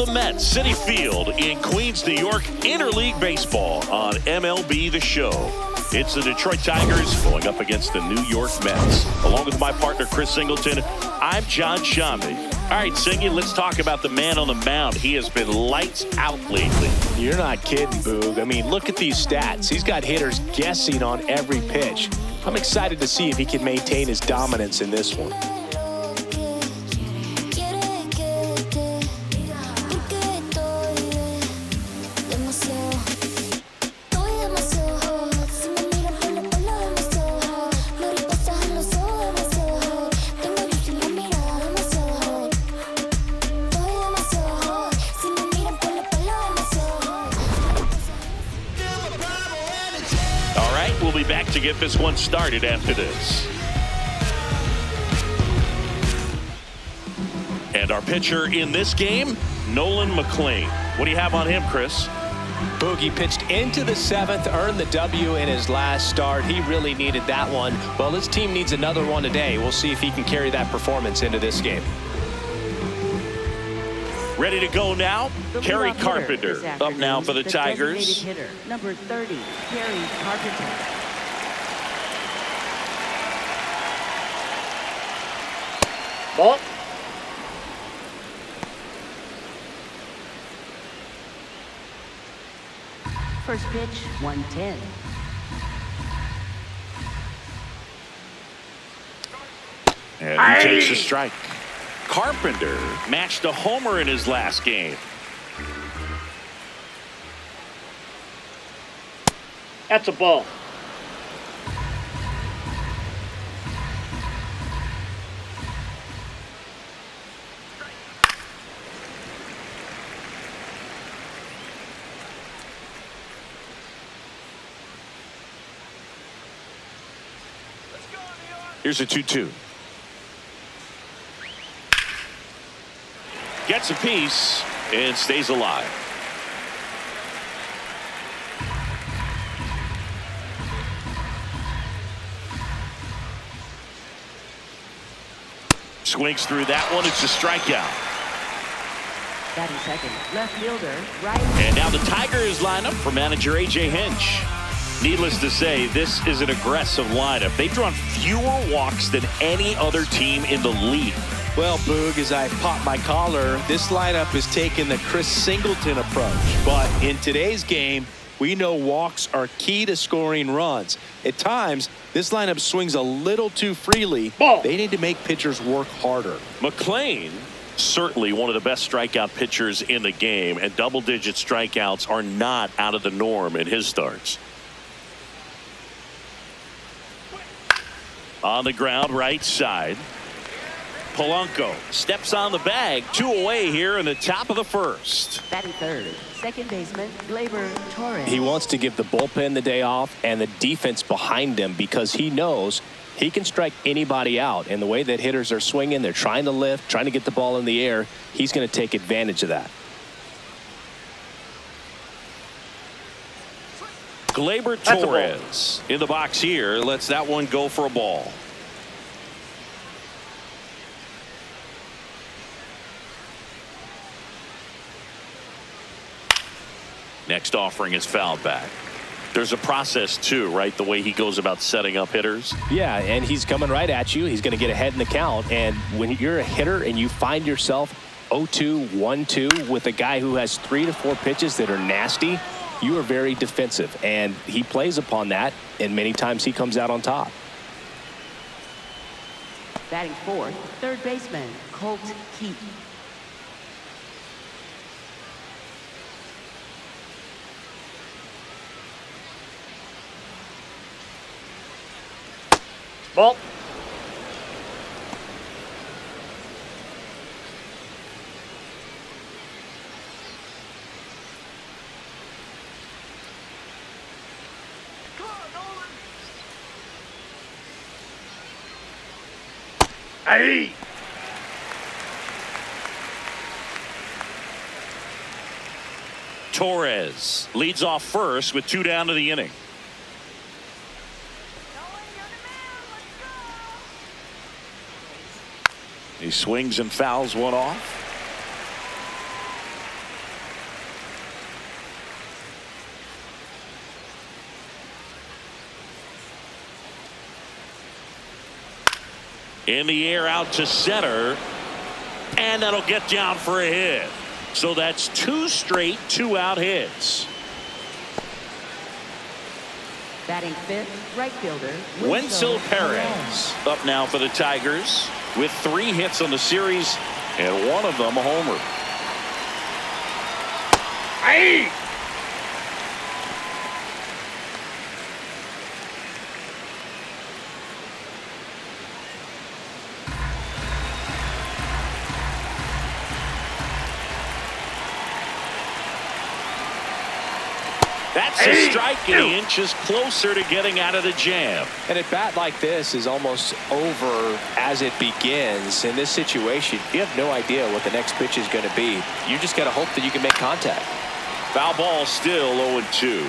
the Mets, Citi Field in Queens, New York, interleague baseball on MLB The Show. It's the Detroit Tigers going up against the New York Mets. Along with my partner, Chris Singleton, I'm John Shambi. All right, Singy, let's talk about the man on the mound. He has been lights out lately. You're not kidding, Boog. I mean, look at these stats. He's got hitters guessing on every pitch. I'm excited to see if he can maintain his dominance in this one. We'll be back to get this one started after this. And our pitcher in this game, Nolan McLean. What do you have on him, Chris? Boogie pitched into the seventh, earned the W in his last start. He really needed that one. Well, his team needs another one today. We'll see if he can carry that performance into this game. Ready to go now. Kerry Carpenter up now for the Tigers. Hitter, number 30, Kerry Carpenter. Ball. First pitch, 110. And he takes a strike. Carpenter matched a homer in his last game. That's a ball. Here's a 2-2. Gets a piece and stays alive. Swings through that one. It's a strikeout. Batting second, left fielder, right. And now the Tigers line up for manager A.J. Hinch. Needless to say, this is an aggressive lineup. They've drawn fewer walks than any other team in the league. Well, Boog, as I pop my collar, this lineup is taking the Chris Singleton approach. But in today's game, we know walks are key to scoring runs. At times, this lineup swings a little too freely. Ball. They need to make pitchers work harder. McLean, certainly one of the best strikeout pitchers in the game, and double-digit strikeouts are not out of the norm in his starts. On the ground, right side. Polanco steps on the bag. 2 away here in the top of the first. Batting third, second baseman, Gleyber Torres. He wants to give the bullpen the day off and the defense behind him because he knows he can strike anybody out. And the way that hitters are swinging, they're trying to lift, trying to get the ball in the air. He's going to take advantage of that. Gleyber Torres in the box here. Lets that one go for a ball. Next offering is fouled back. There's a process too, right? The way he goes about setting up hitters. Yeah, and he's coming right at you. He's going to get ahead in the count. And when you're a hitter and you find yourself 0-2, 1-2 with a guy who has 3 to 4 pitches that are nasty, you are very defensive. And he plays upon that, and many times he comes out on top. Batting fourth, third baseman, Colt Keith. Ball. Hey. Torres leads off first with 2 down to the inning. He swings and fouls one off. In the air out to center. And that'll get down for a hit. So that's 2 straight 2-out hits. Batting fifth, right fielder, Wenzel Perez up now for the Tigers with 3 hits on the series and 1 of them a homer. Aye. That's a strike, and he inches closer to getting out of the jam. And a bat like this is almost over as it begins. In this situation, you have no idea what the next pitch is going to be. You just got to hope that you can make contact. Foul ball, still 0-2.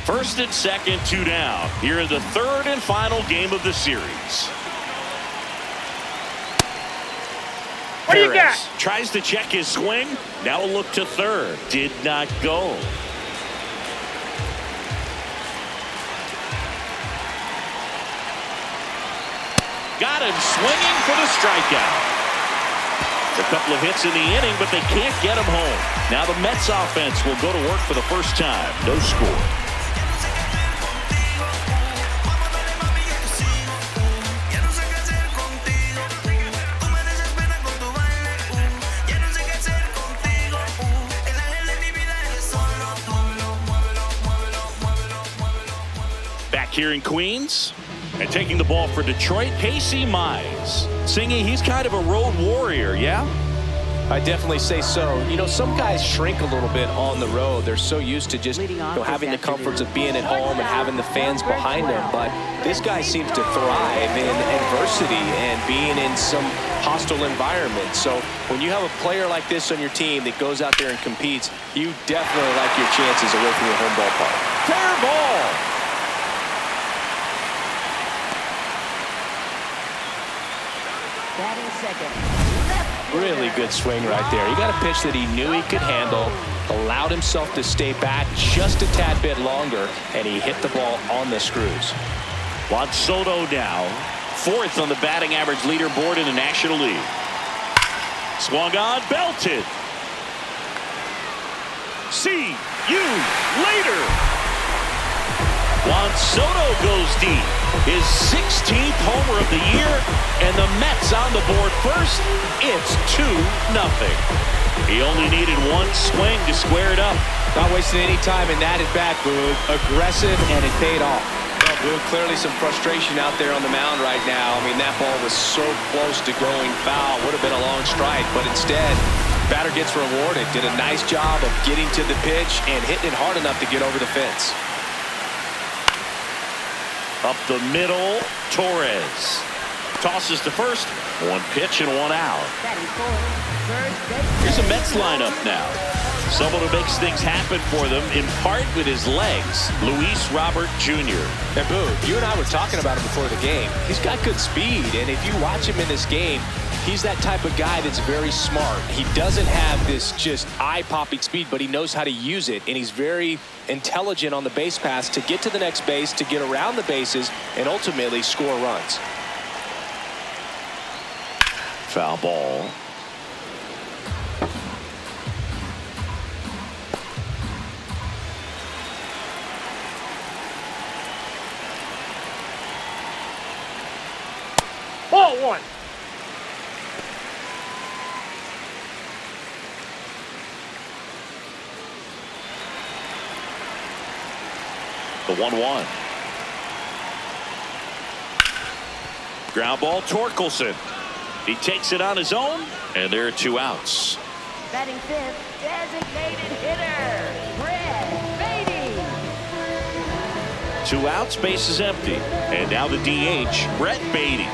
First and second, 2 down. Here in the 3rd and final game of the series. What do you got? Tries to check his swing. Now a look to third. Did not go. Got him swinging for the strikeout. A couple of hits in the inning, but they can't get him home. Now the Mets offense will go to work for the first time. No score. Here in Queens, and taking the ball for Detroit, Casey Mize. Singy, he's kind of a road warrior, yeah? I definitely say so. You know, some guys shrink a little bit on the road. They're so used to just having the comforts of being at home and having the fans behind them. But this guy seems to thrive in adversity and being in some hostile environment. So when you have a player like this on your team that goes out there and competes, you definitely like your chances away from your home ballpark. Fair ball. Batting second. Really good swing right there. He got a pitch that he knew he could handle, allowed himself to stay back just a tad bit longer, and he hit the ball on the screws. Juan Soto now, 4th on the batting average leaderboard in the National League. Swung on, belted. See you later. Juan Soto goes deep. His 16th homer of the year, and the Mets on the board first. It's 2-0. He only needed 1 swing to square it up. Not wasting any time in that at bat, Boog. Aggressive, and it paid off. Well, Boog, clearly some frustration out there on the mound right now. I mean, that ball was so close to going foul. Would have been a long strike, but instead, batter gets rewarded. Did a nice job of getting to the pitch and hitting it hard enough to get over the fence. Up the middle, Torres tosses to first. 1 pitch and 1 out. Batting fourth, third base. Here's a Mets lineup now. Someone who makes things happen for them, in part with his legs, Luis Robert Jr. And Boog, you and I were talking about him before the game. He's got good speed, and if you watch him in this game, he's that type of guy that's very smart. He doesn't have this just eye-popping speed, but he knows how to use it, and he's very intelligent on the base paths to get to the next base, to get around the bases, and ultimately score runs. Foul ball. Ball 1. The 1-1. Ground ball, Torkelson. He takes it on his own, and there are 2 outs. Batting fifth, designated hitter, Brett Beatty. 2 outs, base is empty. And now the DH, Brett Beatty.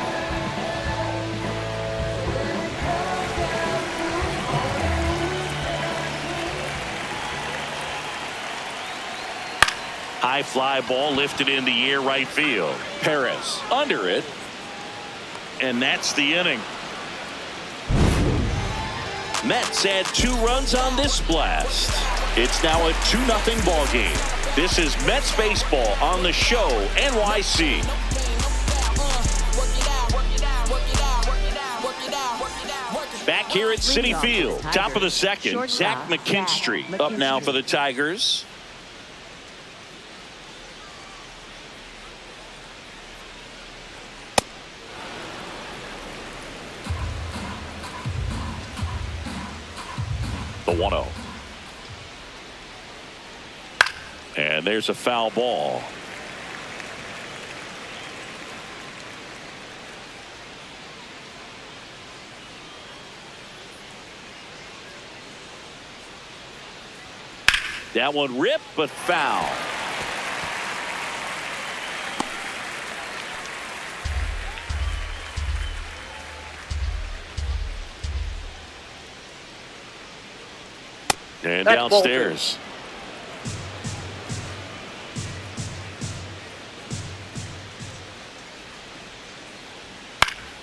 High fly ball lifted in the air right field. Perez under it. And that's the inning. Mets add 2 runs on this blast. It's now a 2-0 ball game. This is Mets baseball on the show NYC. Here at Citi Leadoff Field, for the top of the Tigers, second, shortstop, Zach McKinstry Zach up now McKinstry. for the Tigers. The 1-0. And there's a foul ball. That one ripped, but foul. And That's downstairs.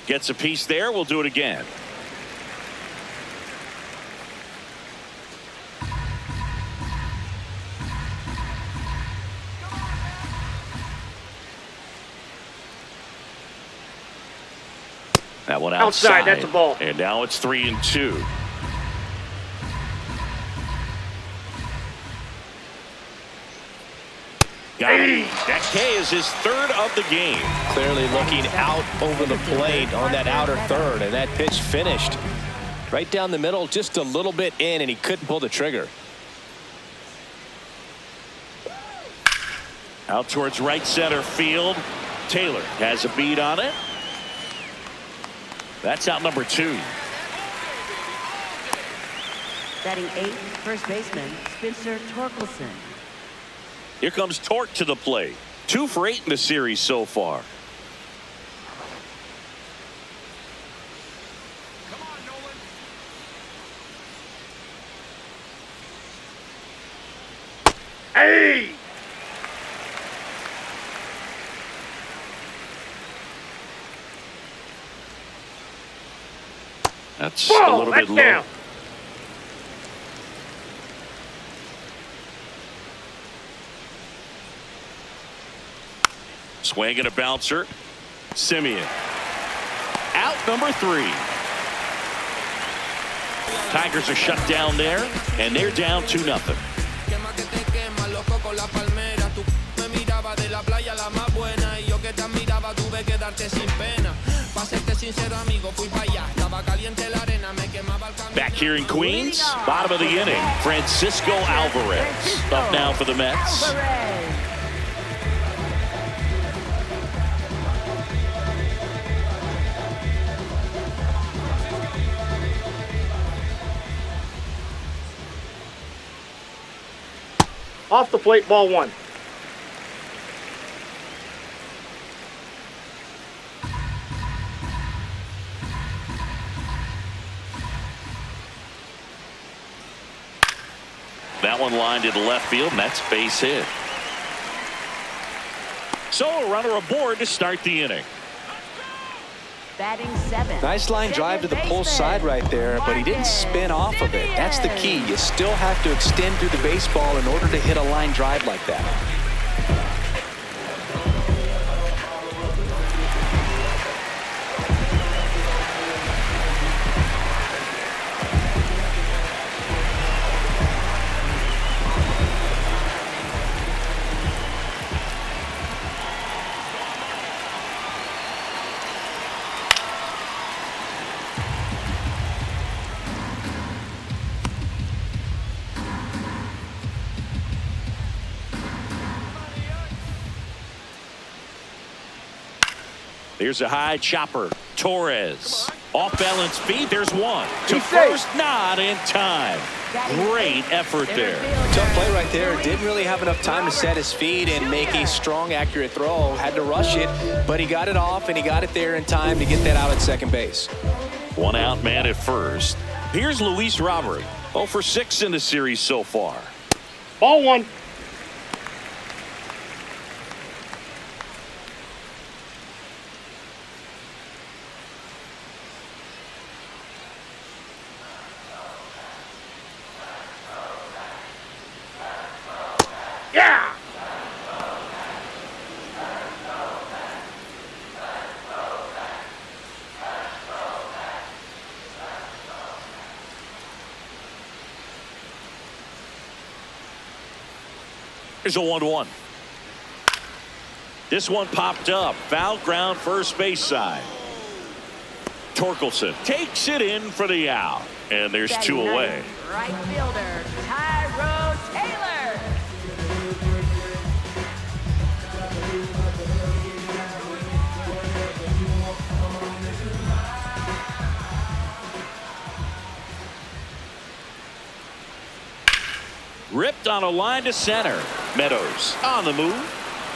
Gets a piece there. We'll do it again. That one outside. That's a ball. And now it's 3-2. Got it. That K is his third of the game. Clearly looking out over the plate on that outer third, and that pitch finished right down the middle, just a little bit in, and he couldn't pull the trigger. Out towards right center field. Taylor has a beat on it. That's out number 2. Batting 8th, first baseman, Spencer Torkelson. Here comes Torque to the plate. 2 for 8 in the series so far. Hey! That's Ball, a little bit that's low. down. Swing and a bouncer. Simeon. Out number 3. Tigers are shut down there, and they're down 2-0. Back here in Queens, bottom of the inning, Francisco Alvarez up now for the Mets. Alvarez. Off the plate, ball 1. That one lined into left field, and that's base hit. So a runner aboard to start the inning. Batting 7th. Nice line drive to the pull side right there, but he didn't spin off of it. That's the key. You still have to extend through the baseball in order to hit a line drive like that. Here's a high chopper. Torres. Off balance feet. There's one. To He's first, safe. not in time. Great effort there. Tough play right there. Didn't really have enough time to set his feet and make a strong, accurate throw. Had to rush it, but he got it off, and he got it there in time to get that out at second base. 1 out man at first. Here's Luis Robert. 0 for 6 in the series so far. Ball 1. Yeah! Here's a 1-1. This one popped up. Foul ground, first base side. Torkelson takes it in for the out. And there's two away. Right fielder, Tyrone Taylor. Ripped on a line to center. Meadows on the move.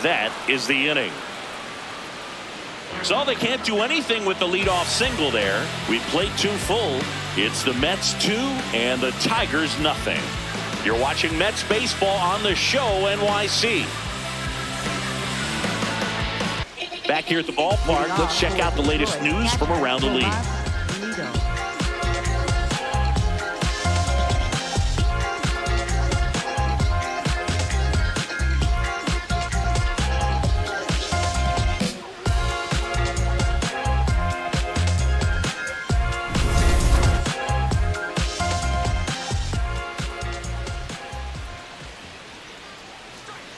That is the inning. So they can't do anything with the leadoff single there. We played 2 full. It's the Mets 2 and the Tigers nothing. You're watching Mets baseball on the show, NYC. Back here at the ballpark, let's check out the latest news from around the league.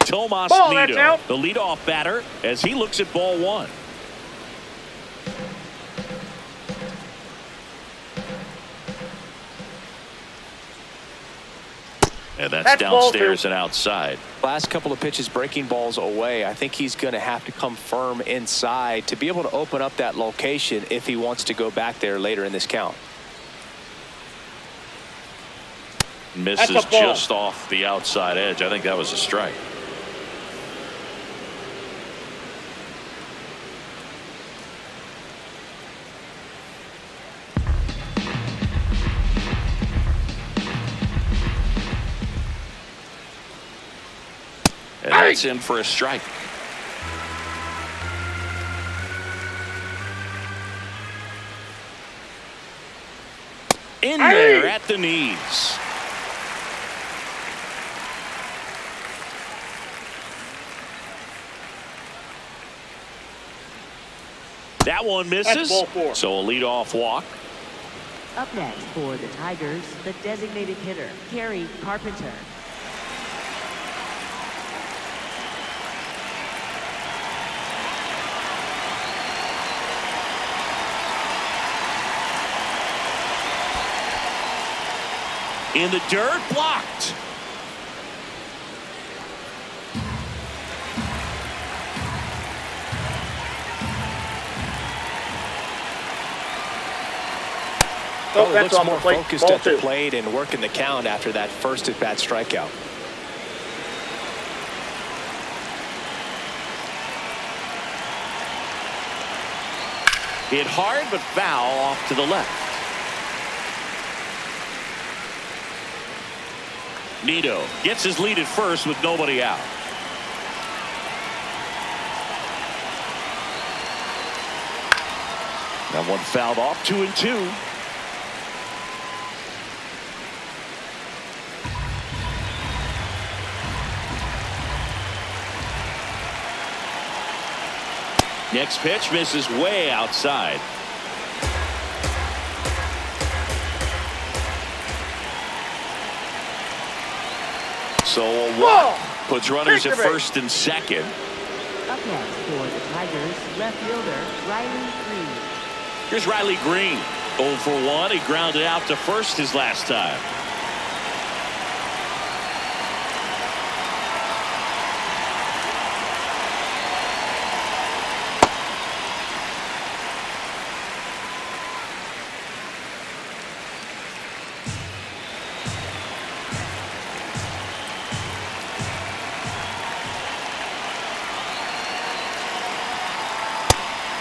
Tomas Nido, the leadoff batter, as he looks at ball 1. And that's downstairs and outside. Last couple of pitches breaking balls away. I think he's going to have to come firm inside to be able to open up that location if he wants to go back there later in this count. Misses just off the outside edge. I think that was a strike. And that's in for a strike. In there at the knees. That one misses. So a leadoff walk. Up next for the Tigers, the designated hitter, Gary Carpenter. In the dirt, blocked. Well, he looks more focused at the plate and working the count after that first at-bat strikeout. Hit hard, but foul off to the left. Nido gets his lead at first with nobody out. That one fouled off, 2-2. Next pitch misses way outside. So a walk puts runners at first and second. Up next for the Tigers, left fielder Riley Green. Here's Riley Green. 0 for 1. He grounded out to first his last time.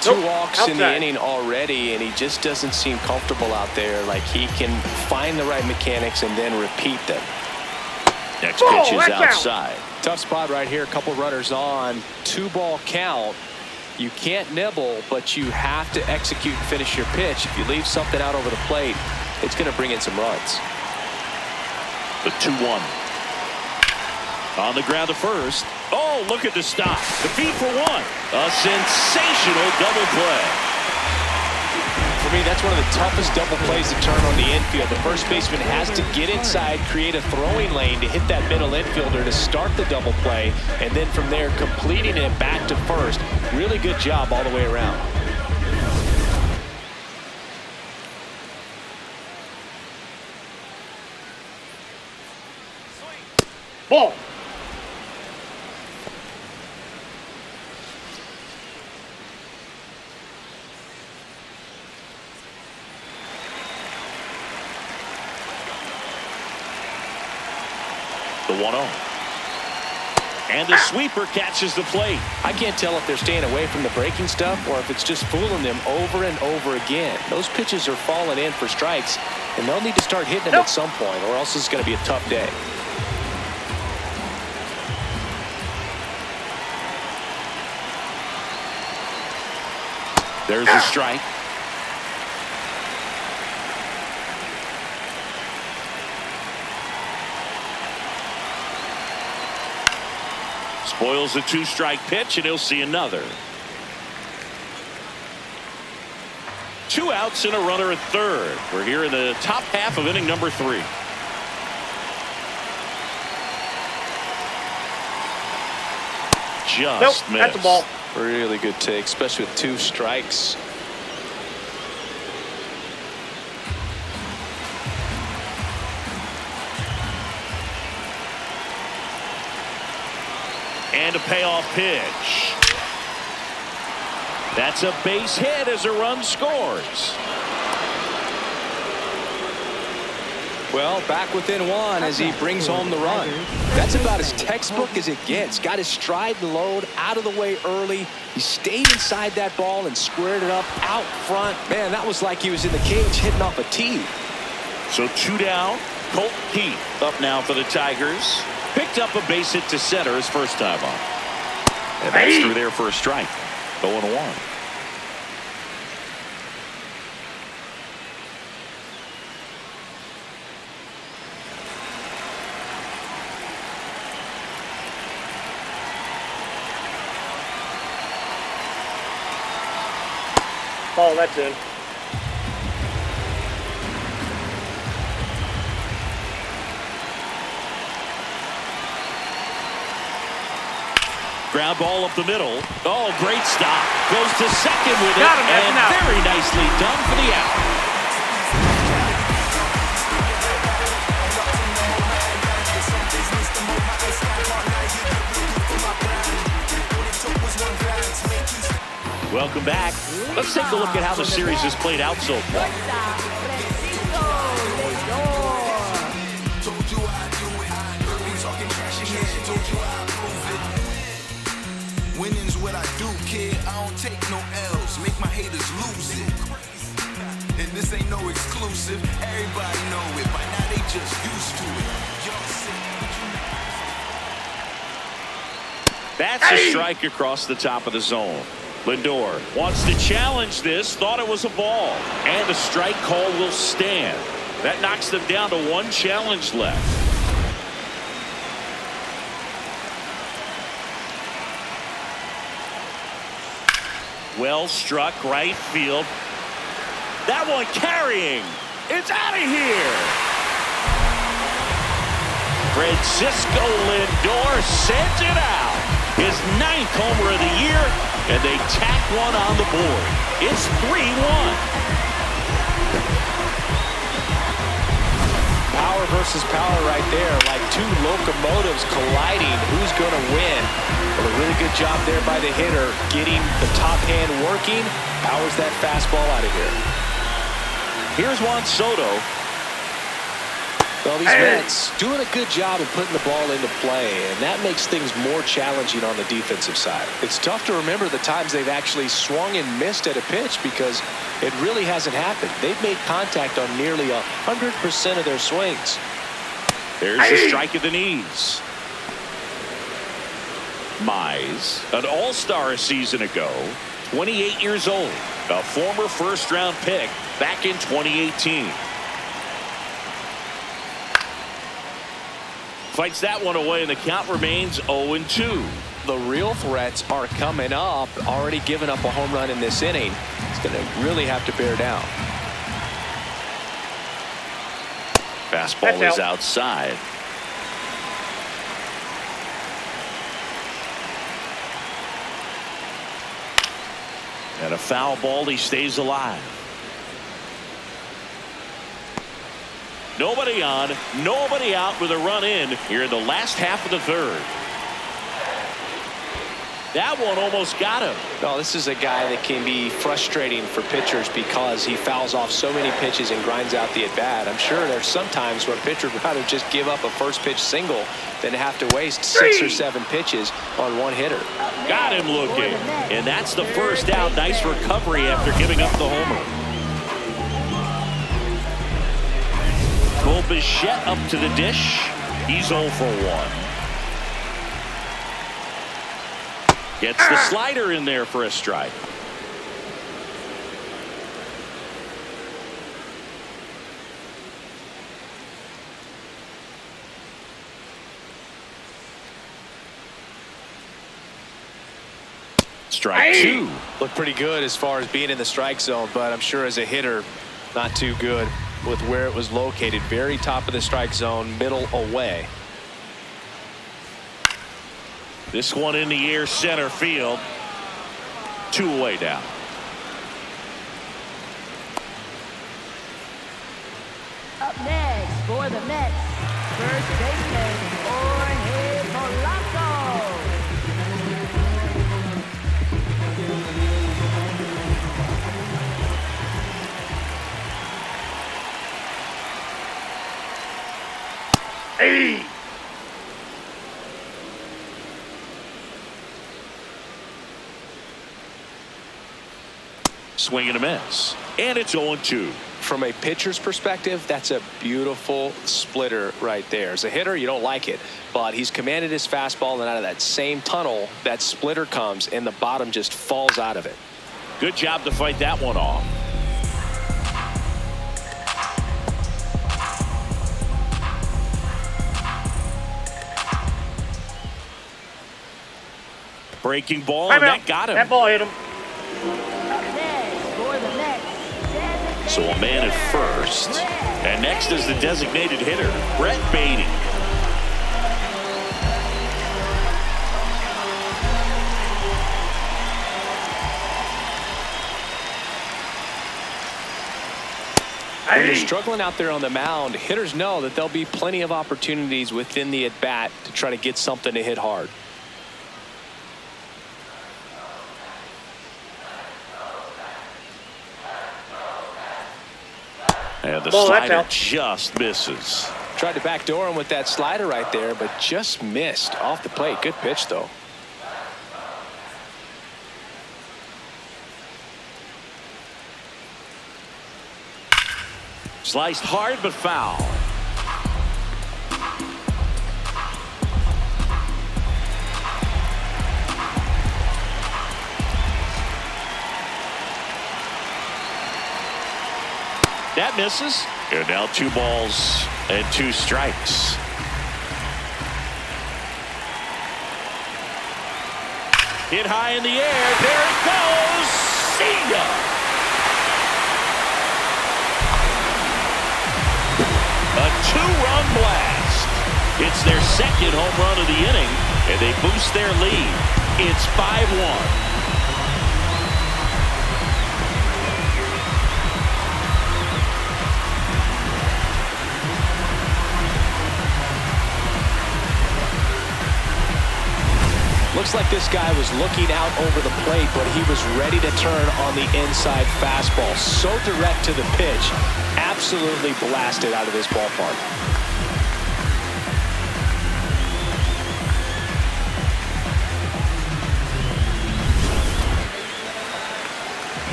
Two walks in the inning already, and he just doesn't seem comfortable out there. Like he can find the right mechanics and then repeat them. Next pitch is outside. Tough spot right here. A couple runners on. 2-ball count. You can't nibble, but you have to execute and finish your pitch. If you leave something out over the plate, it's going to bring in some runs. The 2-1. On the ground to first. Oh, look at the stop. The feed for 1. A sensational double play. for me, that's one of the toughest double plays to turn on the infield. The first baseman has to get inside, create a throwing lane to hit that middle infielder to start the double play, and then from there completing it back to first. Really good job all the way around. Ball. The 1-0. And the sweeper catches the plate. I can't tell if they're staying away from the breaking stuff or if it's just fooling them over and over again. Those pitches are falling in for strikes, and they'll need to start hitting them at some point, or else it's going to be a tough day. There's a strike. Spoils the 2-strike pitch, and he'll see another. 2 outs and a runner at third. We're here in the top half of inning number 3. Just missed. That's a ball. Really good take, especially with 2 strikes. And a payoff pitch. That's a base hit as a run scores. Well, back within 1 as he brings home the run. That's about as textbook as it gets. Got his stride and load out of the way early. He stayed inside that ball and squared it up out front. Man, that was like he was in the cage hitting off a tee. So 2 down. Colt Keith up now for the Tigers. Picked up a base hit to center his first time on. And that's through there for a strike. 0-1. Ball, that's in. Ground ball up the middle. Oh, great stop. Goes to second with it. Got him, that's and an out. very nicely done for the out. Welcome back. Let's take a look at how the series has played out so far. Winning's what I do, kid. I don't take no L's. Make my haters lose it. And this ain't no exclusive. Everybody know it. By now they just used to it. That's a strike across the top of the zone. Lindor wants to challenge this. Thought it was a ball. And the strike call will stand. That knocks them down to 1 challenge left. Well struck right field. That one carrying. It's out of here. Francisco Lindor sends it out. His 9th homer of the year, and they tack one on the board. It's 3-1. Power versus power right there, like 2 locomotives colliding. Who's going to win? Well, a really good job there by the hitter, getting the top hand working. Powers that fastball out of here. Here's Juan Soto. Well, these Mets doing a good job of putting the ball into play, and that makes things more challenging on the defensive side. It's tough to remember the times they've actually swung and missed at a pitch because it really hasn't happened. They've made contact on nearly 100% of their swings. There's a strike at the knees. Mize, an all-star a season ago, 28 years old, a former first-round pick back in 2018. Fights that one away, and the count remains 0-2. the real threats are coming up. Already given up a home run in this inning. He's going to really have to bear down. Fastball is outside. And a foul ball, he stays alive. Nobody on, nobody out with a run in here in the last half of the third. That one almost got him. No, this is a guy that can be frustrating for pitchers because he fouls off so many pitches and grinds out the at-bat. I'm sure there's some times where a pitcher would rather just give up a first pitch single than have to waste 6 or 7 pitches on one hitter. Got him looking. And that's the first out. Nice recovery after giving up the homer. Bichette up to the dish. He's 0 for 1. Gets the slider in there for a strike. Strike 2. Looked pretty good as far as being in the strike zone, but I'm sure as a hitter, not too good with where it was located. Very top of the strike zone, middle away. This one in the air, center field. 2 away now. Up next for the Mets, first baseman Jorge Polanco. Hey! Swing and a miss. And it's 0-2. From a pitcher's perspective, that's a beautiful splitter right there. As a hitter, you don't like it, but he's commanded his fastball, and out of that same tunnel, that splitter comes, and the bottom just falls out of it. Good job to fight that one off. Breaking ball, and that got him. That ball hit him. So a man at first. And next is the designated hitter, Brett Beatty. When you're struggling out there on the mound, hitters know that there'll be plenty of opportunities within the at-bat to try to get something to hit hard. And the slider just misses. Tried to backdoor him with that slider right there, but just missed off the plate. Good pitch, though. Sliced hard but foul. That misses. And now 2 balls and 2 strikes. Hit high in the air. There it goes. See ya. A 2-run blast. It's their second home run of the inning, and they boost their lead. It's 5-1. Looks like this guy was looking out over the plate, but he was ready to turn on the inside fastball. So direct to the pitch. Absolutely blasted out of this ballpark.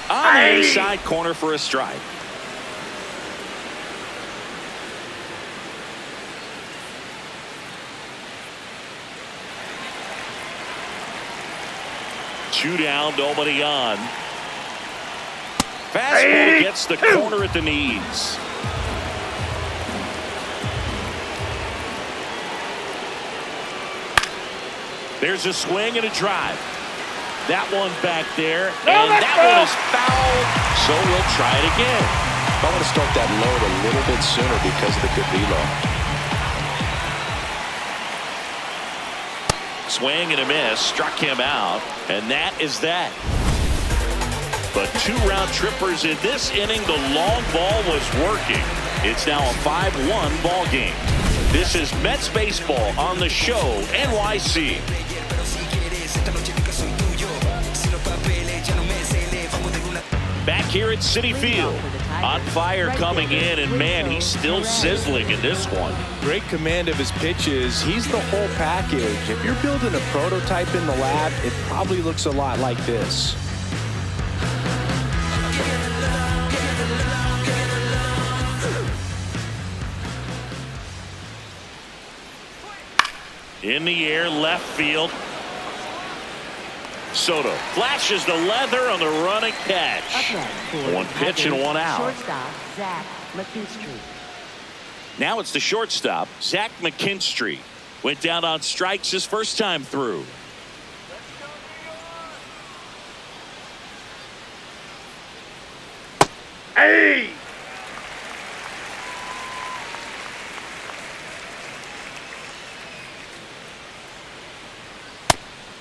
On the inside corner for a strike. Two down, nobody on. Fastball gets the corner at the knees. There's a swing and a drive. That one back there, and that one is fouled, so we'll try it again. I want to start that load a little bit sooner because of the good velo. Swing and a miss, struck him out, and that is that. But 2 round trippers in this inning. The long ball was working. It's now a 5-1 ball game. This is Mets baseball on the show, NYC. Back here at Citi Field. On fire coming in, and man, he's still sizzling in this one. Great command of his pitches. He's the whole package. If you're building a prototype in the lab, it probably looks a lot like this. In the air, left field. Soto flashes the leather on the running catch. One pitch and one out. Shortstop, Zach McKinstry. Now it's the shortstop, Zach McKinstry. Went down on strikes his first time through. Hey!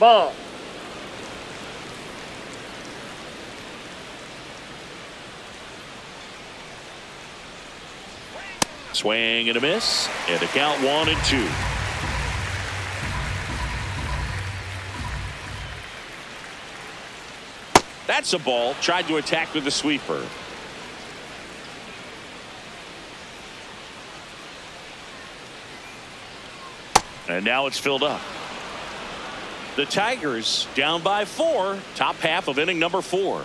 Ball. Swing and a miss, and the count 1-2. That's a ball. Tried to attack with the sweeper. And now it's filled up. The Tigers down by 4. Top half of inning number 4.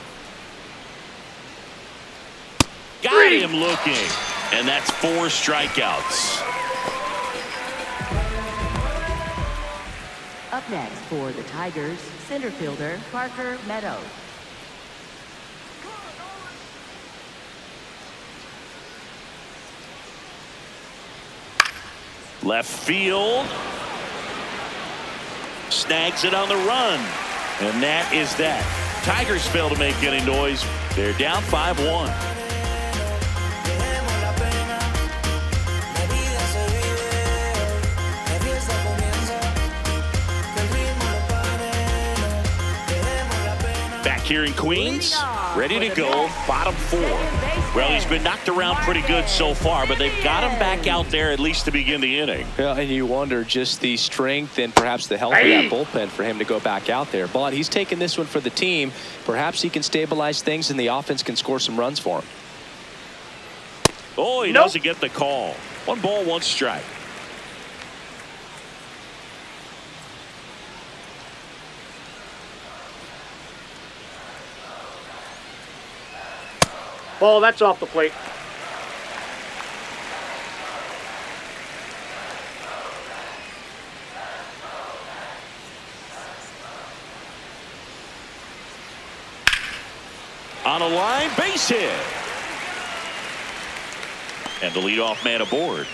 Got him looking. And that's 4 strikeouts. Up next for the Tigers, center fielder Parker Meadows. Left field. Snags it on the run. And that is that. Tigers fail to make any noise. They're down 5-1. Here in Queens, ready to go, bottom 4. Well, he's been knocked around pretty good so far, but they've got him back out there at least to begin the inning. Yeah, and you wonder just the strength and perhaps the health of that bullpen for him to go back out there. But he's taking this one for the team. Perhaps he can stabilize things and the offense can score some runs for him. Oh, he doesn't get the call. 1 ball, 1 strike. Ball, that's off the plate. On a line, base hit. And the leadoff man aboard.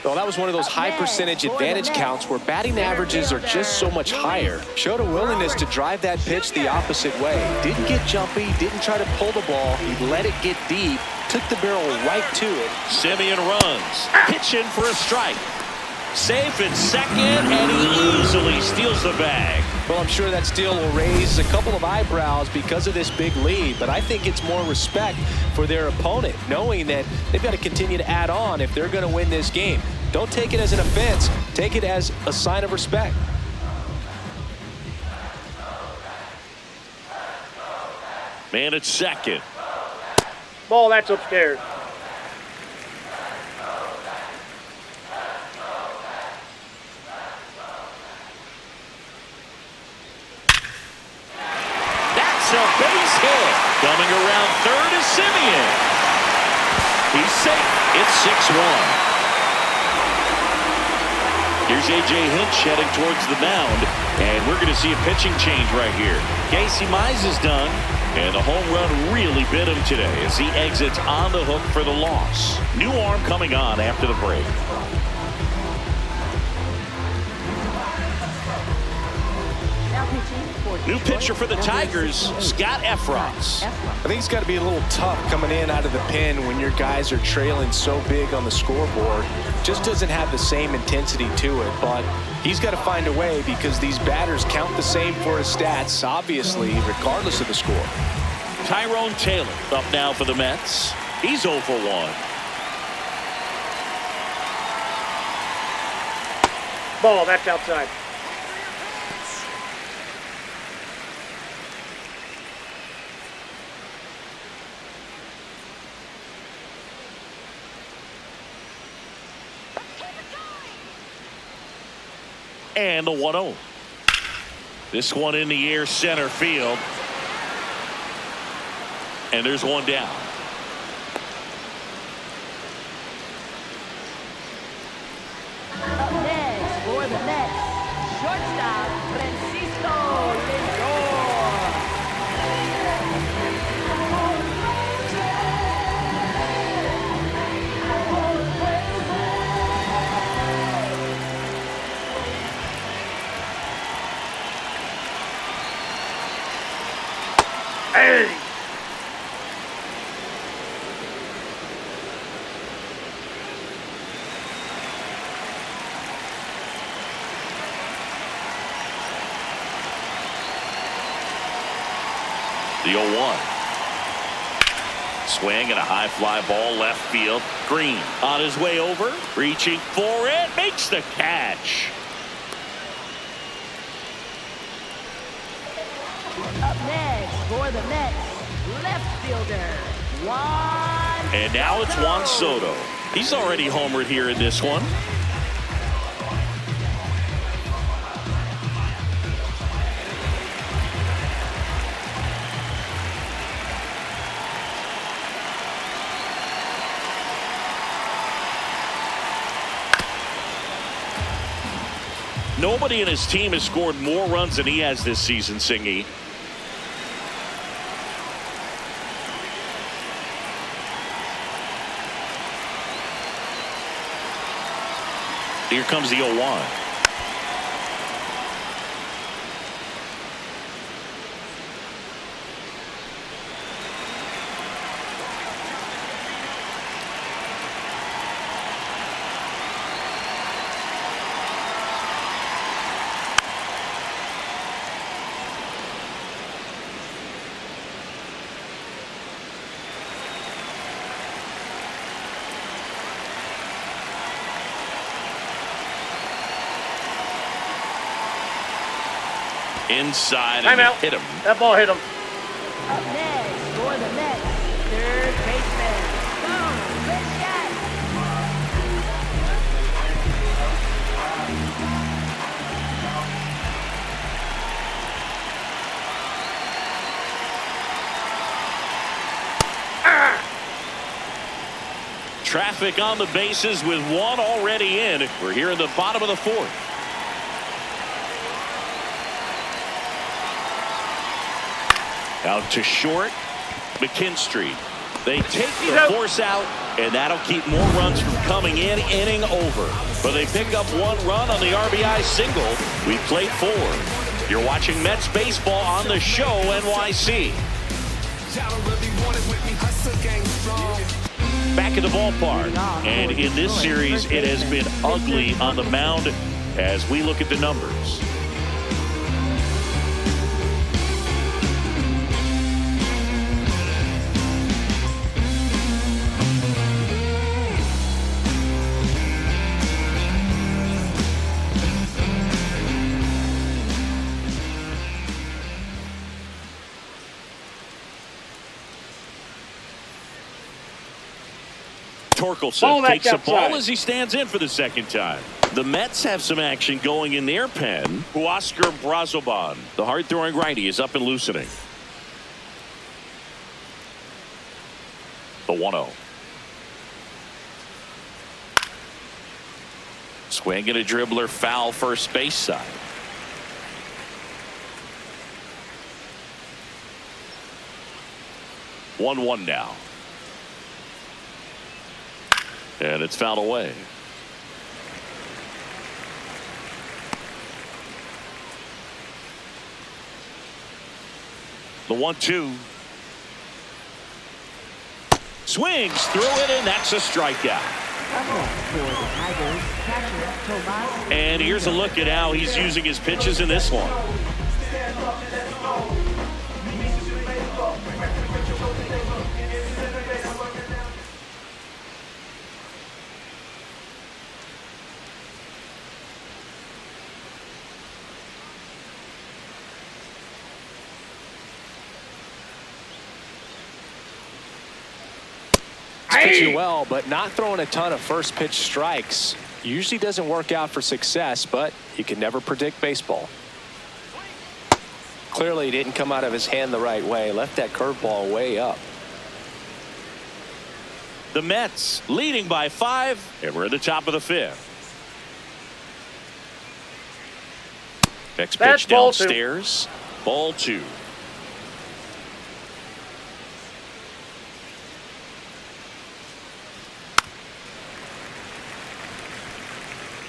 Well, that was one of those high percentage advantage counts where batting averages are just so much higher. Showed a willingness to drive that pitch the opposite way. Didn't get jumpy, didn't try to pull the ball. He let it get deep, took the barrel right to it. Simeon runs, pitch in for a strike. Safe at second, and he easily steals the bag. Well, I'm sure that steal will raise a couple of eyebrows because of this big lead, but I think it's more respect for their opponent, knowing that they've got to continue to add on if they're going to win this game. Don't take it as an offense. Take it as a sign of respect. Man at second. Ball, that's upstairs. A base hit. Coming around third is Simeon. He's safe. It's 6-1. Here's A.J. Hinch heading towards the mound, and we're going to see a pitching change right here. Casey Mize is done, and the home run really bit him today as he exits on the hook for the loss. New arm coming on after the break. New pitcher for the Tigers, Scott Efros. I think it's got to be a little tough coming in out of the pen when your guys are trailing so big on the scoreboard. Just doesn't have the same intensity to it, but he's got to find a way because these batters count the same for his stats, obviously, regardless of the score. Tyrone Taylor up now for the Mets. He's 0 for 1. Ball, that's outside. And the 1-0. This one in the air, center field. And there's one down. Up next for the Mets, shortstop Francisco Lindor. Hey! The 0-1. Swing and a high fly ball left field. Green on his way over, reaching for it, makes the catch. Up next for the Mets, left fielder Juan. And now it's Juan Soto. He's already homered here in this one. Nobody in his team has scored more runs than he has this season, Singy. Here comes the 0-1. Inside and Timeout. hit him. That ball hit him. Up next for the Mets, third baseman Bo Bichette. Traffic on the bases with one already in. We're here in the bottom of the fourth. Out to short, McKinstry. They take the force out, and that'll keep more runs from coming in, inning over. But they pick up one run on the RBI single. We played 4. You're watching Mets baseball on the show, NYC. Back in the ballpark, and in this series, it has been ugly on the mound as we look at the numbers. Torkelson takes the ball as he stands in for the second time. The Mets have some action going in their pen. Huascar Brazoban, the hard-throwing righty, is up and loosening. The 1-0. Swing and a dribbler foul first base side. One now. And it's fouled away. The 1-2. Swings through it, and that's a strikeout. Up next for the Tigers, catcher Tomas. And here's a look at how he's using his pitches in this one. Pitching well, but not throwing a ton of first pitch strikes. Usually doesn't work out for success, but you can never predict baseball. Clearly didn't come out of his hand the right way. Left that curveball way up. The Mets leading by 5, and we're at the top of the 5th. Next That's pitch ball 2. downstairs. Ball 2.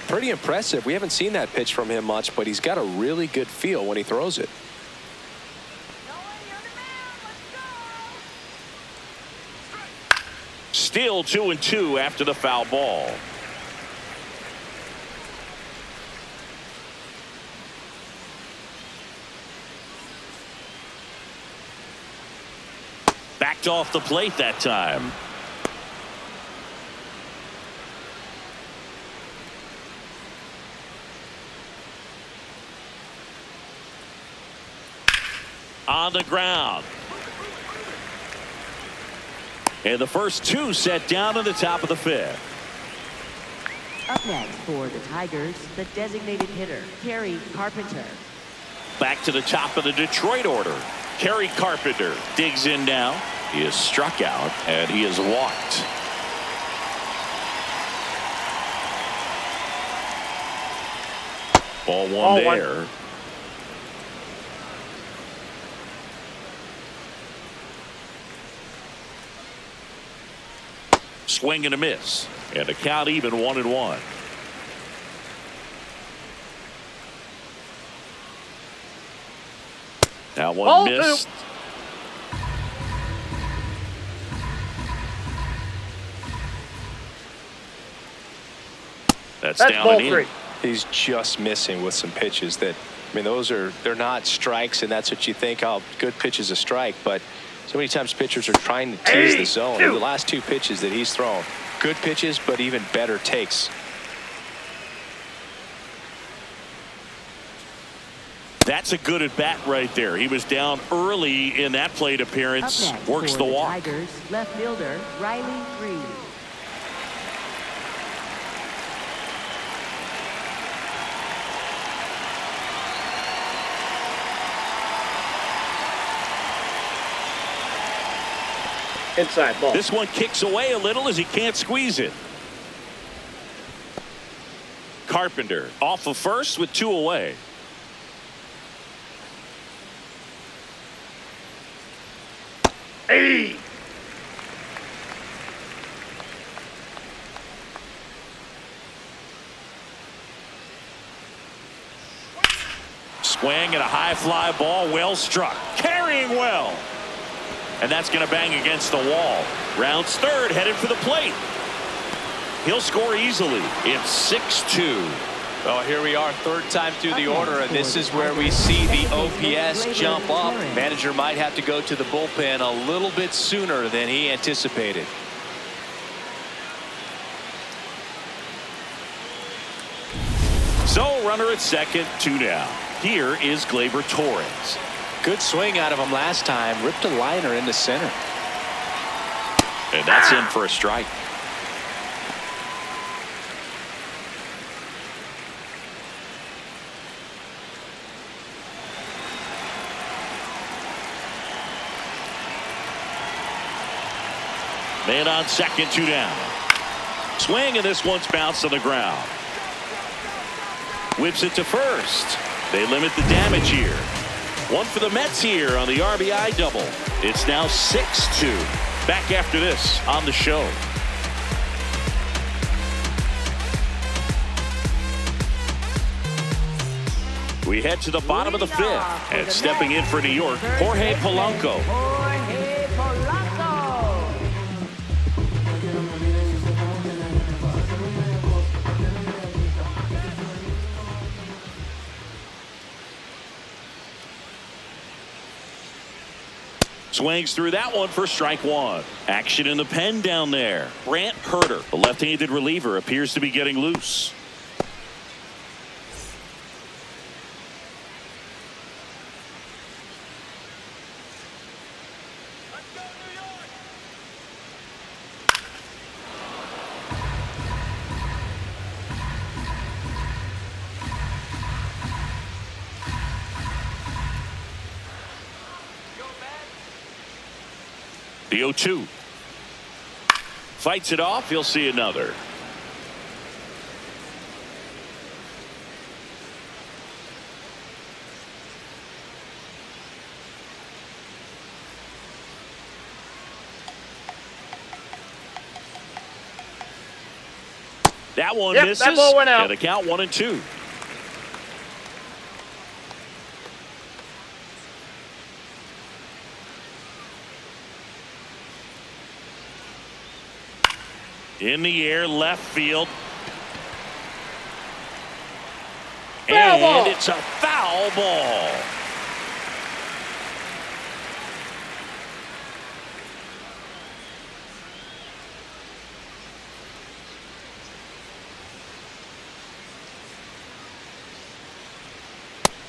Pretty impressive. We haven't seen that pitch from him much, but he's got a really good feel when he throws it. Still 2-2 after the foul ball. Backed off the plate that time. On the ground. And the first 2 set down in the top of the 5th. Up next for the Tigers, the designated hitter, Kerry Carpenter. Back to the top of the Detroit order. Kerry Carpenter digs in now. He is struck out and he is walked. Ball 1 there. Swing and a miss, and a count even 1-1. Now one Ball missed. 2. That's That's down ball and 3. in. He's just missing with some pitches that, I mean, they're not strikes, and that's what you think, oh, good pitch is a strike, but so many times pitchers are trying to tease the zone. The last 2 pitches that he's thrown, good pitches, but even better takes. That's a good at bat right there. He was down early in that plate appearance. Up next Works for the walk. Tigers, left fielder Riley Freed. Inside ball. This one kicks away a little as he can't squeeze it. Carpenter off of first with 2 away. Hey. Swing and a high fly ball, well struck. Carrying well. And that's going to bang against the wall. Rounds third, headed for the plate. He'll score easily. It's 6-2. Well, here we are, 3rd time through the order, and this is where we see the OPS jump up. Manager might have to go to the bullpen a little bit sooner than he anticipated. So runner at second, 2 down. Here is Gleyber Torres. Good swing out of him last time. Ripped a liner into center. And that's in for a strike. Man on second, 2 down. Swing, and this one's bounced on the ground. Whips it to first. They limit the damage here. One for the Mets here on the RBI double. It's now 6-2. Back after this on the show. We head to the bottom of the fifth. And stepping in for New York, Jorge Polanco. Jorge Polanco. Swings through that one for strike one. Action in the pen down there. Brant Herter, the left-handed reliever, appears to be getting loose. The 0-2. Fights it off. He'll see another. That one misses. That ball went out. And a count 1-2. In the air, left field. Foul ball. And it's a foul ball.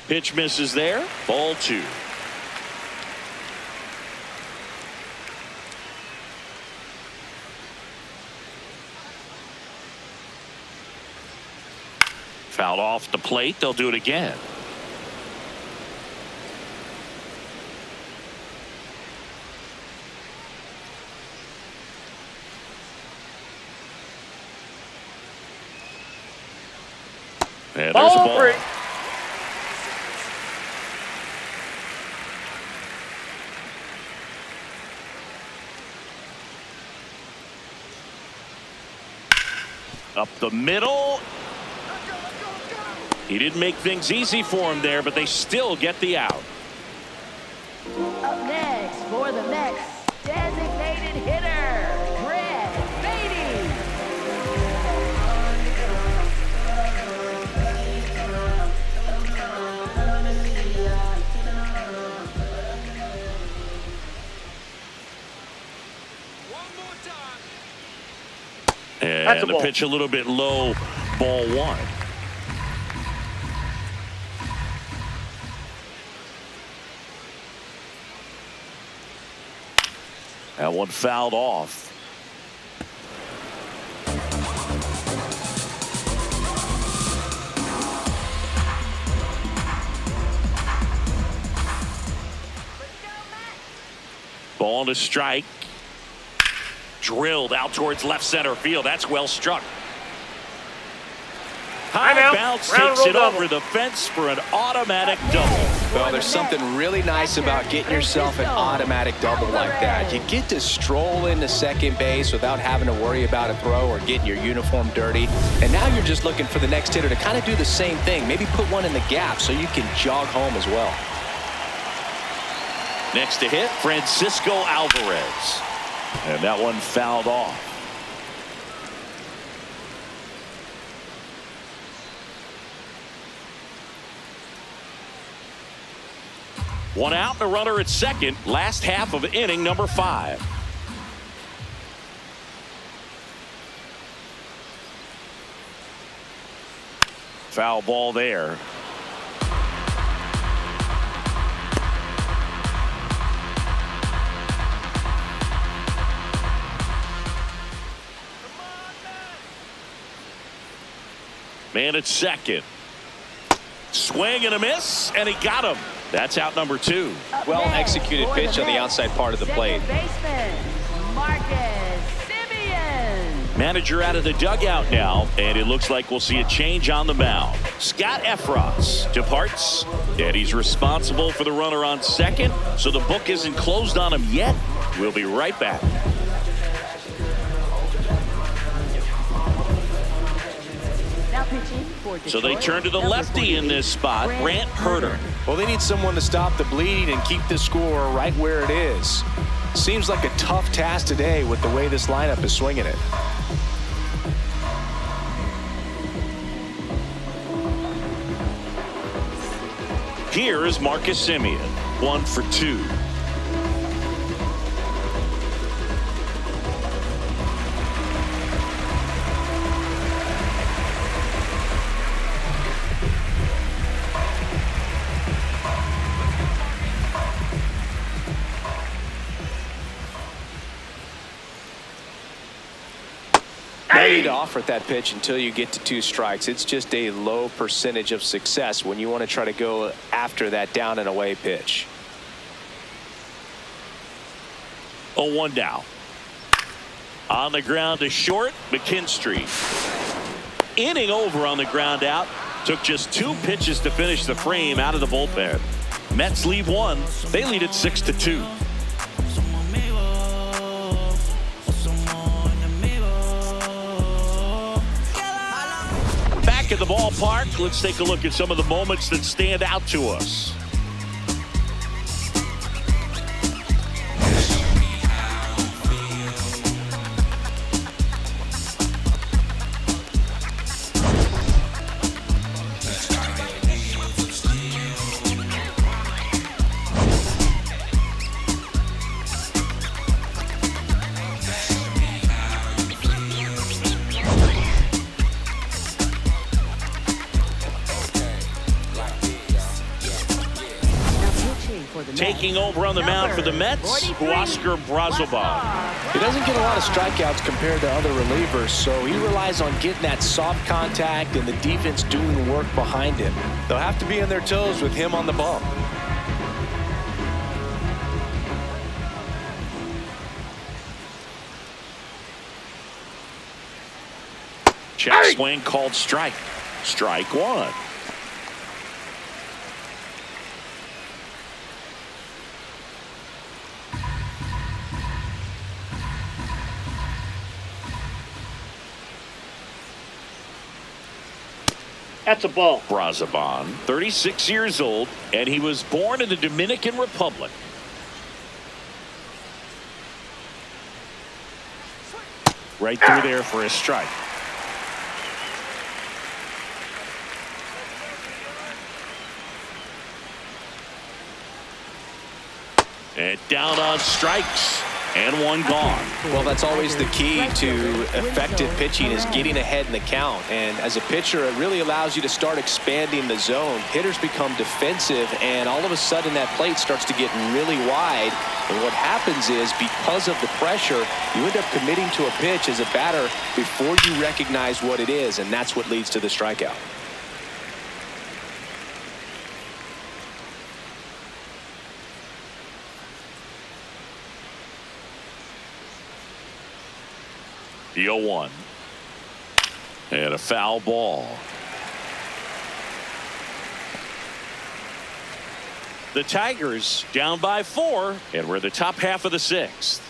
Pitch misses there. Ball two. Fouled off the plate. They'll do it again. And there's a ball. Up the middle. He didn't make things easy for him there, but they still get the out. Up next for the Mets, designated hitter, Brett Beatty. And the pitch a little bit low, ball one. That one fouled off. Ball on a strike. Drilled out towards left center field. That's well struck. High bounce takes it over the fence for an automatic double. Well, there's something really nice about getting yourself an automatic double like that. You get to stroll into second base without having to worry about a throw or getting your uniform dirty. And now you're just looking for the next hitter to kind of do the same thing. Maybe put one in the gap so you can jog home as well. Next to hit, Francisco Alvarez. And that one fouled off. One out and a runner at second. Last half of inning number 5. Foul ball there. Man at second. Swing and a miss, and he got him. That's out number 2. Well executed pitch on the outside part of the plate. Manager out of the dugout now, and it looks like we'll see a change on the mound. Scott Efros departs, and he's responsible for the runner on second, so the book isn't closed on him yet. We'll be right back. Now Pitching for So they Detroit, turn to the number lefty in 48, this spot, Brant Herter. Well, they need someone to stop the bleeding and keep the score right where it is. Seems like a tough task today with the way this lineup is swinging it. Here is Marcus Semien, 1 for 2. No need to offer at that pitch until you get to 2 strikes. It's just a low percentage of success when you want to try to go after that down and away pitch. 0-1 now. On the ground to short, McKinstry. Inning over on the ground out. Took just 2 pitches to finish the frame out of the bullpen. Mets lead 1. They lead it 6-2. Back at the ballpark, let's take a look at some of the moments that stand out to us. Taking over on the mound for the Mets, Oscar Brazoban. He doesn't get a lot of strikeouts compared to other relievers, so he relies on getting that soft contact and the defense doing the work behind him. They'll have to be on their toes with him on the bump. Check swing called strike. Strike 1. That's a ball. Brazoban, 36 years old, and he was born in the Dominican Republic. Right through there for a strike. And down on strikes. And 1 gone. Well, that's always the key to effective pitching, is getting ahead in the count. And as a pitcher, it really allows you to start expanding the zone. Hitters become defensive, and all of a sudden that plate starts to get really wide. And what happens is, because of the pressure, you end up committing to a pitch as a batter before you recognize what it is, and that's what leads to the strikeout. The 0-1. And a foul ball. The Tigers down by 4, and we're the top half of the 6th.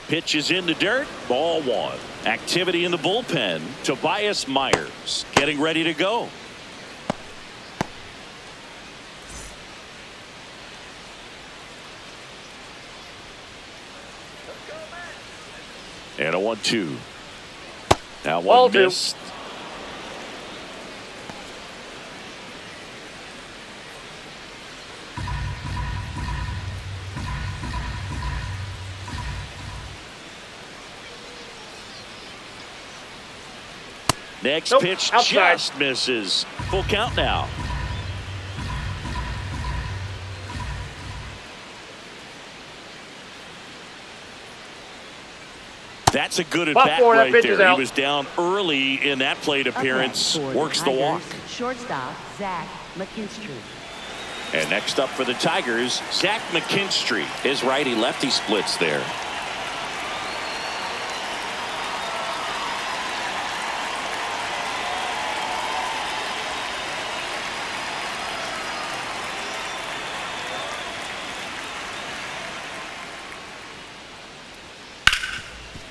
Pitch is in the dirt. Ball 1. Activity in the bullpen. Tobias Myers getting ready to go. And a 1-2. Now one missed. Next pitch outside. Just misses. Full count now. That's a good at bat right there. He was down early in that plate appearance. Works the walk. Shortstop Zach McKinstry. And next up for the Tigers, Zach McKinstry. His righty-lefty splits there.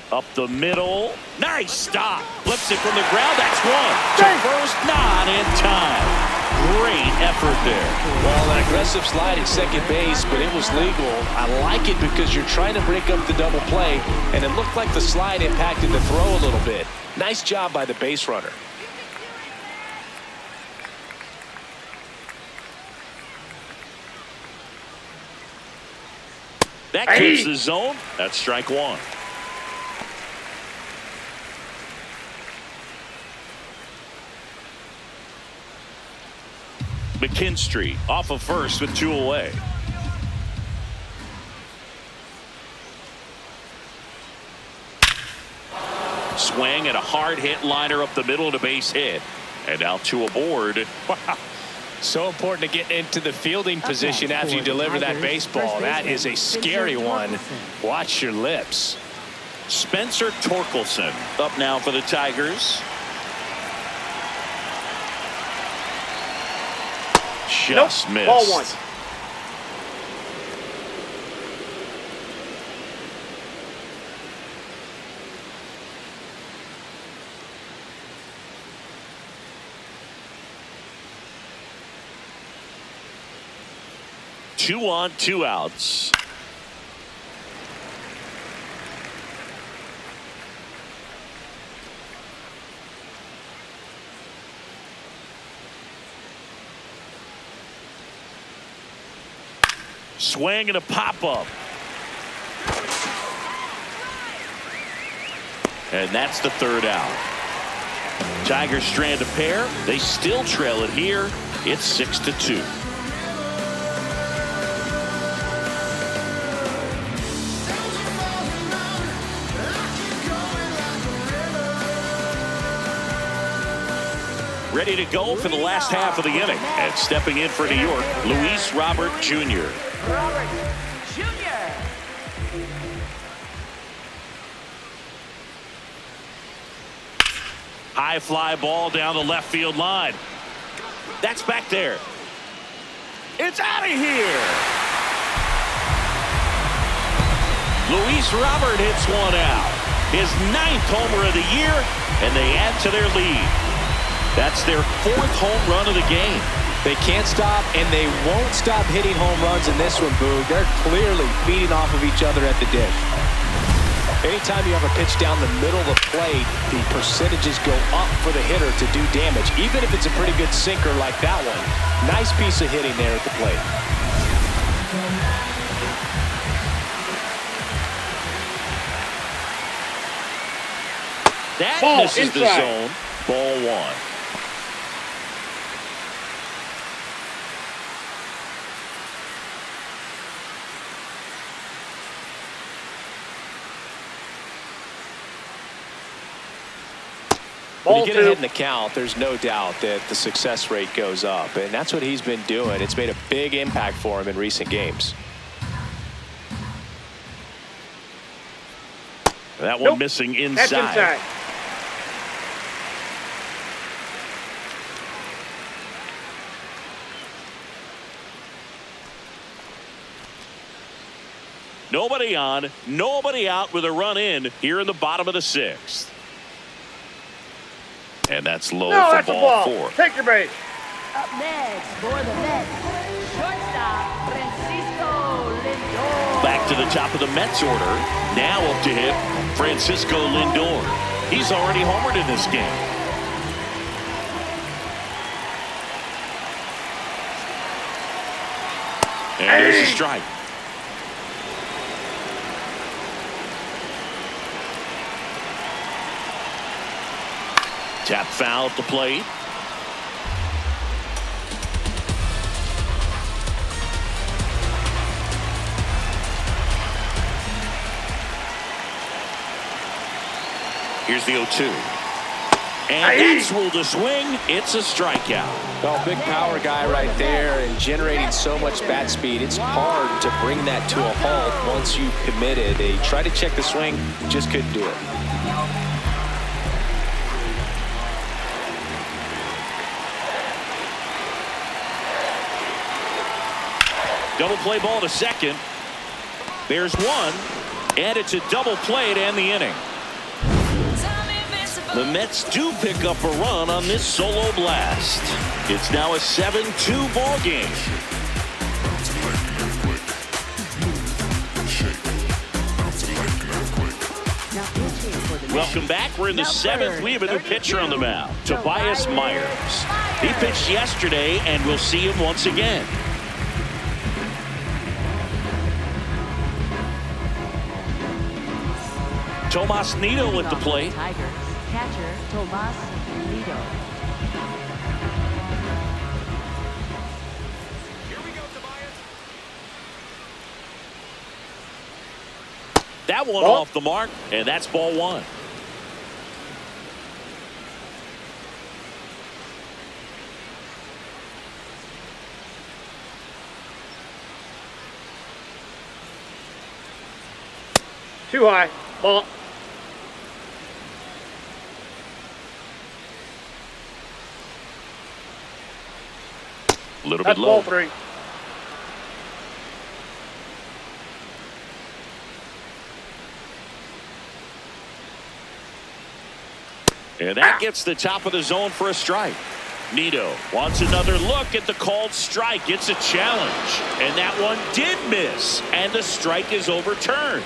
Up the middle. Nice stop. Flips it from the ground. That's one. To first, not in time. Great effort there. Well, an aggressive slide at second base, but it was legal. I like it because you're trying to break up the double play, and it looked like the slide impacted the throw a little bit. Nice job by the base runner. That keeps the zone. That's strike one. McKinstry off of first with 2 away. Swing and a hard hit liner up the middle to base hit. And now 2 aboard. Wow. So important to get into the fielding position after you deliver that baseball. That is a scary one. Watch your lips. Spencer Torkelson up now for the Tigers. Just missed. Ball one. Two on, 2 outs. Swing and a pop-up. And that's the 3rd out. Tigers strand a pair. They still trail it here. It's 6-2. Ready to go for the last half of the inning. And stepping in for New York, Luis Robert Jr. Robert Jr. High fly ball down the left field line. That's back there. It's out of here. Luis Robert hits one out. His 9th homer of the year, and they add to their lead. That's their 4th home run of the game. They can't stop, and they won't stop hitting home runs in this one, Boog. They're clearly feeding off of each other at the dish. Anytime you have a pitch down the middle of the plate, the percentages go up for the hitter to do damage, even if it's a pretty good sinker like that one. Nice piece of hitting there at the plate. That Ball misses the inside. zone. Ball one. When you get ahead in the count, there's no doubt that the success rate goes up, and that's what he's been doing. It's made a big impact for him in recent games. That one missing inside. That's inside. Nobody on, nobody out with a run in here in the bottom of the 6th. And that's low No, for that's a ball ball. 4. Take your base. Up next for the Mets, shortstop Francisco Lindor. Back to the top of the Mets order. Now up to hit Francisco Lindor. He's already homered in this game. And there's a strike. Tap foul at the plate. Here's the 0-2. And that's ruled a swing. It's a strikeout. Well, big power guy right there and generating so much bat speed. It's hard to bring that to a halt once you've committed. They tried to check the swing, just couldn't do it. Double play ball to second. There's one, and it's a double play to end the inning. The Mets do pick up a run on this solo blast. It's now a 7-2 ball game. Welcome back. We're in the 7th. We have a new pitcher on the mound, Tobias Myers. He pitched yesterday, and we'll see him once again. Tomas Nido at the plate. Tigers catcher Tomas Nido. That one off the mark, and that's ball one. Too high. Ball. A little That's bit low. ball 3. And that gets the top of the zone for a strike. Nido wants another look at the called strike. It's a challenge. And that one did miss. And the strike is overturned.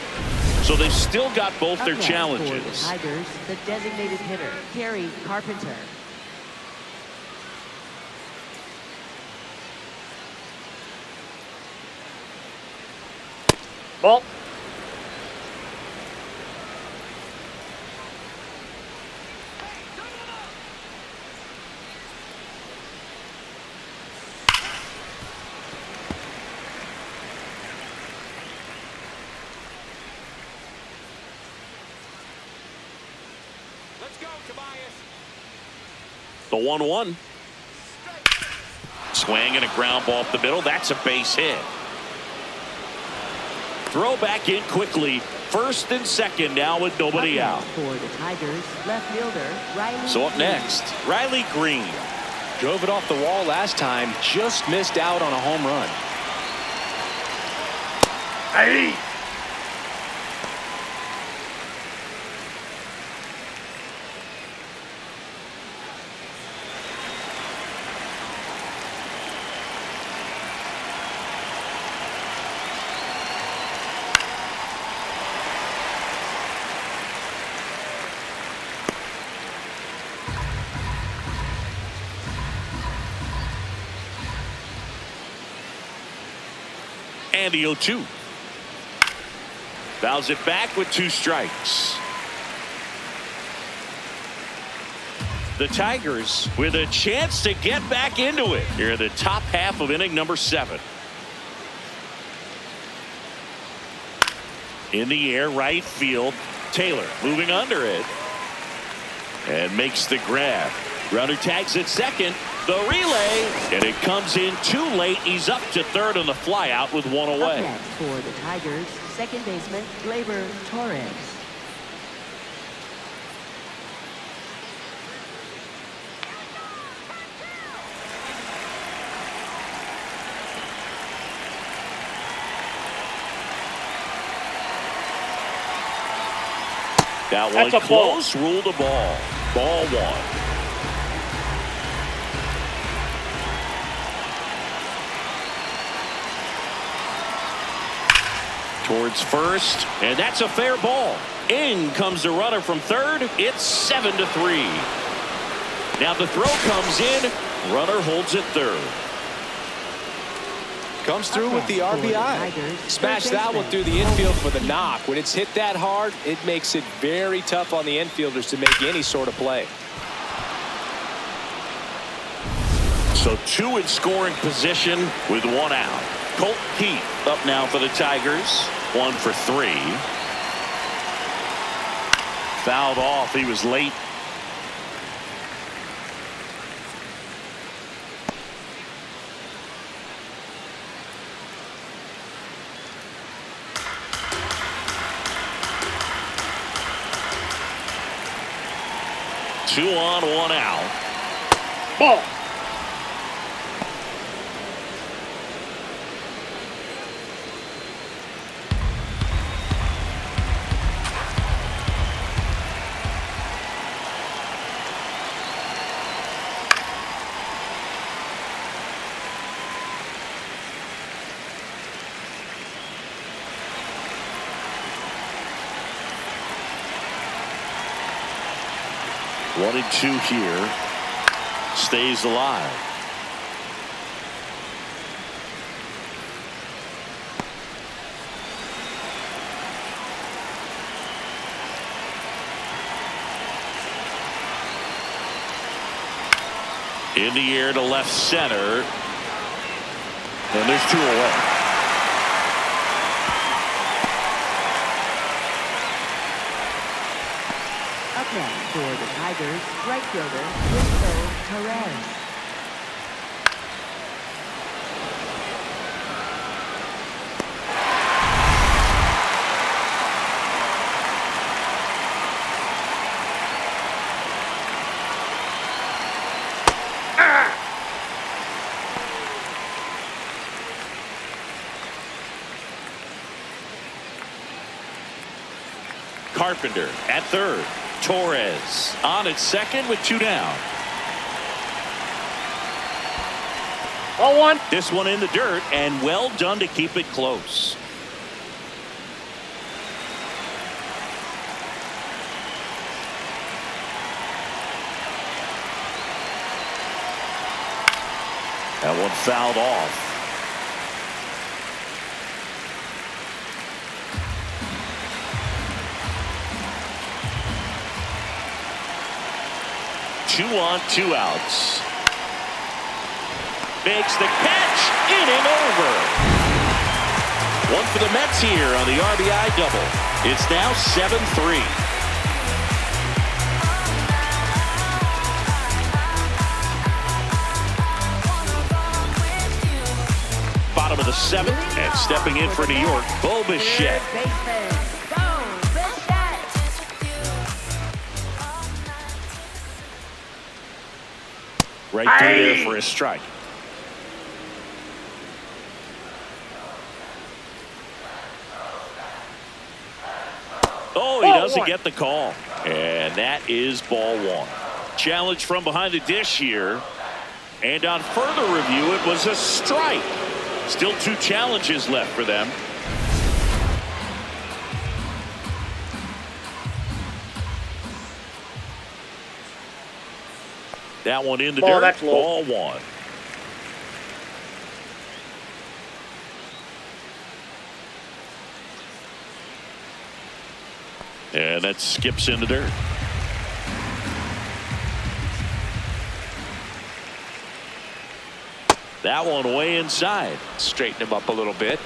So they've still got both their For the challenges. Tigers, the designated hitter, Gary Carpenter. Ball. The 1-1. Swing and a ground ball up the middle. That's a base hit. Throw back in quickly. First and second now with nobody out. For the Tigers, left fielder Riley. So up next, Riley Green. Drove it off the wall last time. Just missed out on a home run. Hey. And the 0-2. Fouls it back with 2 strikes. The Tigers with a chance to get back into it here in the top half of inning number 7. In the air, right field. Taylor moving under it. And makes the grab. Runner tags at second. The relay, and it comes in too late. He's up to third on the fly out with 1 away. Up next for the Tigers, second baseman Gleyber Torres. That one That's a ball. close, ruled a ball. Ball 1. Towards first, and that's a fair ball. In comes the runner from third. It's 7-3. Now the throw comes in. Runner holds it third. Comes through with the RBI. Smash that one through the infield for the knock. When it's hit that hard, it makes it very tough on the infielders to make any sort of play. So 2 in scoring position with 1 out. Colt Keith up now for the Tigers. 1 for 3. Fouled off. He was late. Two on, 1 out. Ball. 1-2 here. Stays alive. In the air to left center. And there's 2 away. Up next for the Tigers, right fielder, Wilson Perez. Carpenter at third. Torres on at second with 2 down. Ball 1. This one in the dirt, and well done to keep it close. That one fouled off. Two on, 2 outs. Makes the catch. Inning over. One for the Mets here on the RBI double. It's now 7-3. Bottom of the 7th, and stepping in for New York, Bo Bichette. Right through there for a strike. Oh, he doesn't get the call. And that is ball 1. Challenge from behind the dish here. And on further review, it was a strike. Still 2 challenges left for them. That one in the dirt. That's ball 1. And that skips in the dirt. That one way inside. Straighten him up a little bit.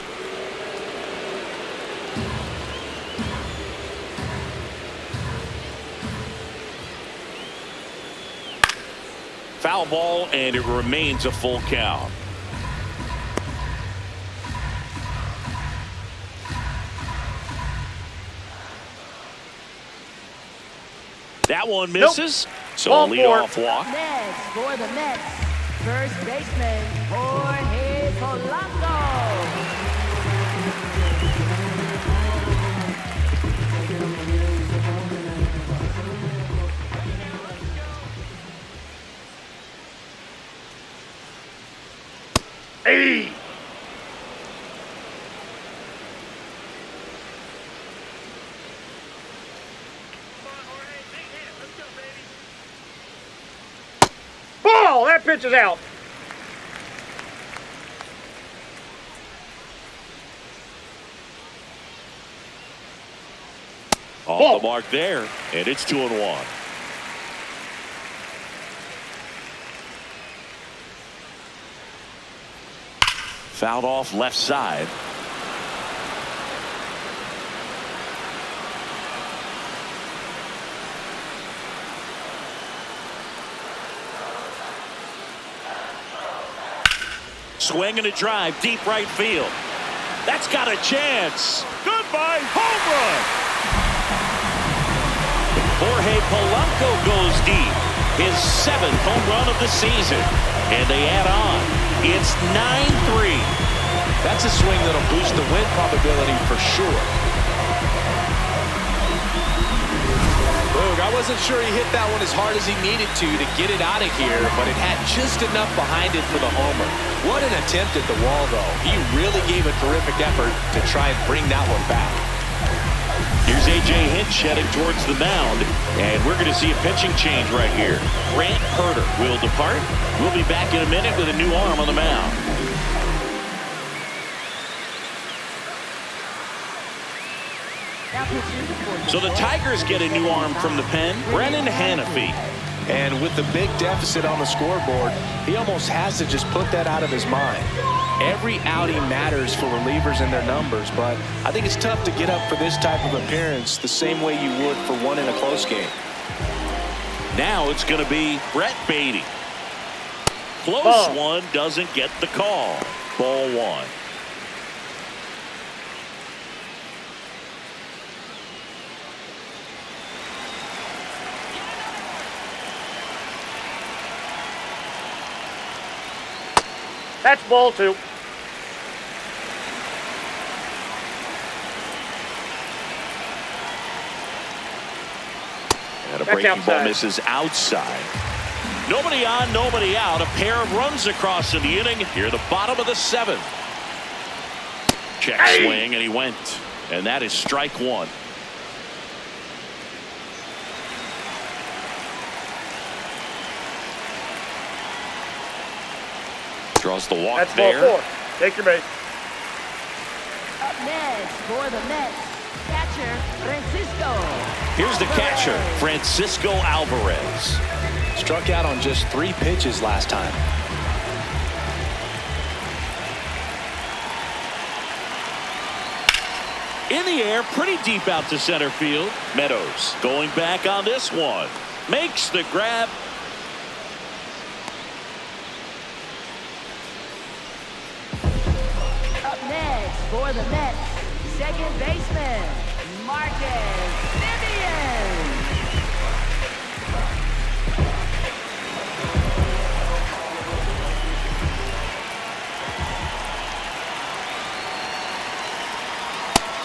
Foul ball, and it remains a full count. That one misses. So a leadoff walk. Next for the Mets, first baseman Jorge Polanco. Hey! Ball! That pitch is out. Off the mark there, and it's 2-1. Fouled off left side. Swing and a drive, deep right field. That's got a chance. Goodbye, home run. Jorge Polanco goes deep. His 7th home run of the season. And they add on. It's 9-3. That's a swing that'll boost the win probability for sure. Look, I wasn't sure he hit that one as hard as he needed to get it out of here, but it had just enough behind it for the homer. What an attempt at the wall, though. He really gave a terrific effort to try and bring that one back. Here's A.J. Hinch heading towards the mound, and we're going to see a pitching change right here. Grant Herter will depart. We'll be back in a minute with a new arm on the mound. So the Tigers get a new arm from the pen, Brennan Hannafy. And with the big deficit on the scoreboard, he almost has to just put that out of his mind. Every outing matters for relievers and their numbers, but I think it's tough to get up for this type of appearance the same way you would for one in a close game. Now it's going to be Brett Beatty. Close one, doesn't get the call. Ball one. That's ball two. And a breaking ball misses outside. Nobody on, nobody out. A pair of runs across in the inning. Here, the bottom of the seventh. Check swing, and he went. And that is strike one. Draws the walk. That's there. ball four. Take your base. Up next for the Mets, catcher Francisco. Here's the catcher, Francisco Alvarez. Struck out on just 3 pitches last time. In the air, pretty deep out to center field. Meadows going back on this one. Makes the grab. Up next for the Mets, second baseman, Marcus Semien.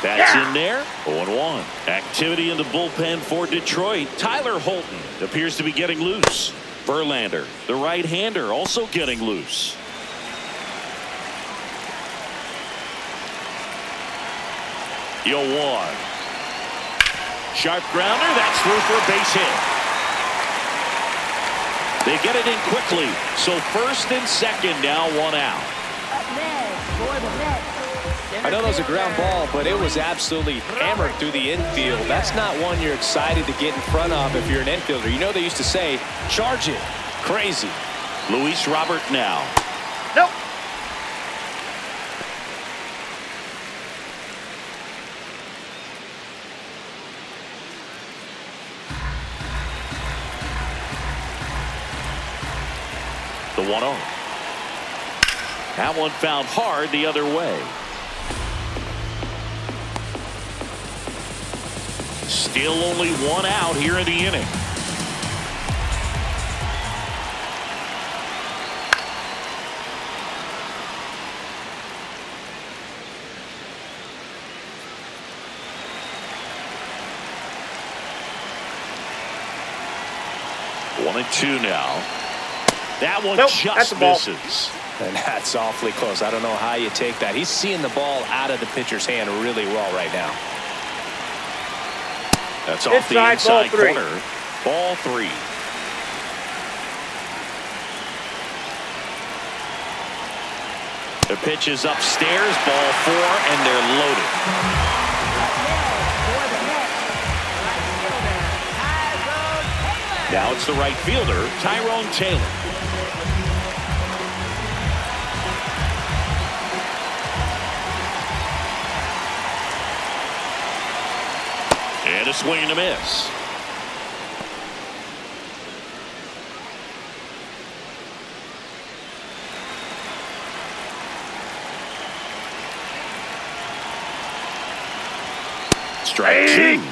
That's in there. 0-1. Activity in the bullpen for Detroit. Tyler Holton appears to be getting loose. Verlander, the right-hander, also getting loose. The 0-1. Sharp grounder. That's through for a base hit. They get it in quickly. So first and second now, 1 out. Up next for the Mets. I know that was a ground ball, but it was absolutely hammered through the infield. That's not one you're excited to get in front of if you're an infielder. You know they used to say, charge it. Crazy. Luis Robert now. Nope. The 1-0. That one found hard the other way. Still only 1 out here in the inning. One and two now. That one just misses. And that's awfully close. I don't know how you take that. He's seeing the ball out of the pitcher's hand really well right now. That's off the inside corner. Ball three. The pitch is upstairs. Ball four, and they're loaded. Now it's the right fielder, Tyrone Taylor. And a swing and a miss. Strike two.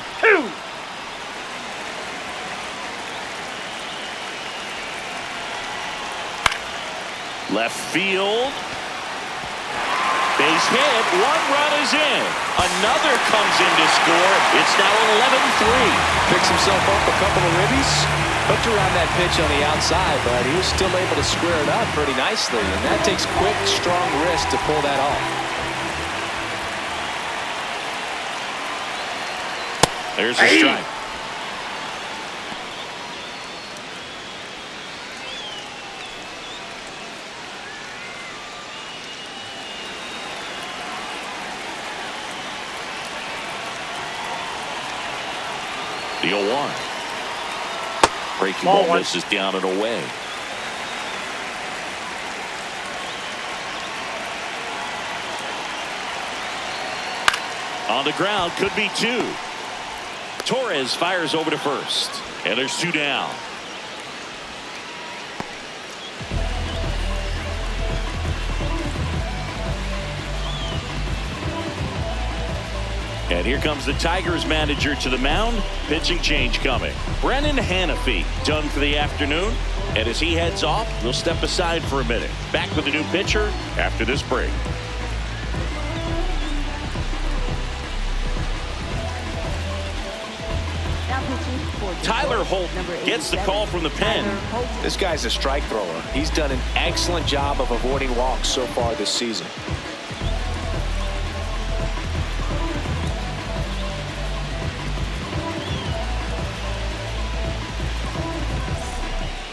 Left field. Base hit. 1 run is in. Another comes in to score. It's now 11-3. Picks himself up a couple of ribbies. Hooked around that pitch on the outside, but he was still able to square it up pretty nicely. And that takes quick, strong wrist to pull that off. There's a strike. The 0-1. Breaking ball misses down and away. On the ground, could be 2. Torres fires over to first, and there's 2 down. And here comes the Tigers manager to the mound. Pitching change coming. Brennan Hannafy done for the afternoon. And as he heads off, we'll step aside for a minute. Back with a new pitcher after this break. Tyler Holt gets the call from the pen. This guy's a strike thrower. He's done an excellent job of avoiding walks so far this season.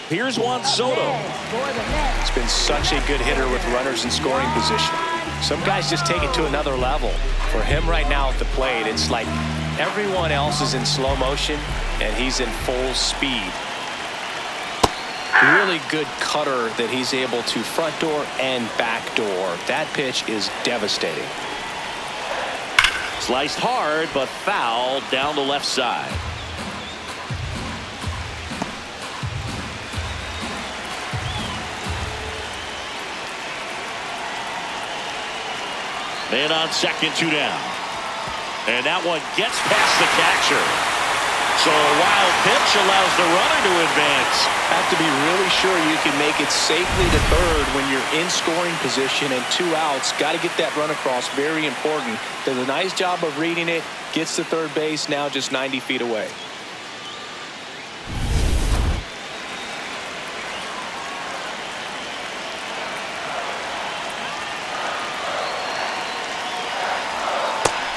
Here's Juan Soto. He's been such a good hitter with runners in scoring position. Some guys just take it to another level. For him right now at the plate, it's like everyone else is in slow motion and he's in full speed. Really good cutter that he's able to front door and back door. That pitch is devastating. Sliced hard, but foul down the left side. And on second, 2 down. And that one gets past the catcher. So a wild pitch allows the runner to advance. Have to be really sure you can make it safely to third when you're in scoring position and 2 outs. Got to get that run across. Very important. Does a nice job of reading it. Gets to third base. Now just 90 feet away.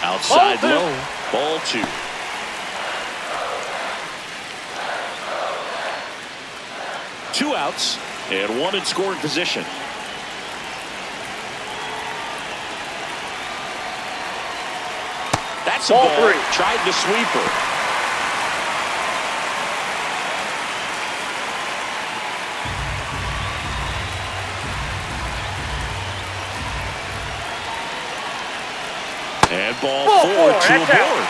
Outside low. Ball 2. Two outs and 1 in scoring position. That's a ball. 3. Tried the sweeper. And ball 4 to a board.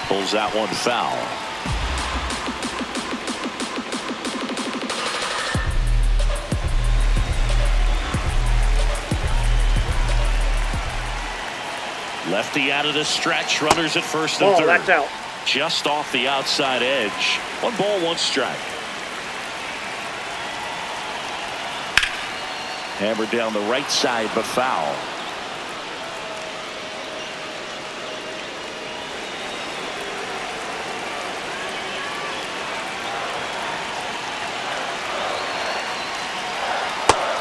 Pulls that one foul. Lefty out of the stretch. Runners at first and third. That's out. Just off the outside edge. 1 ball, 1 strike. Hammered down the right side, but foul.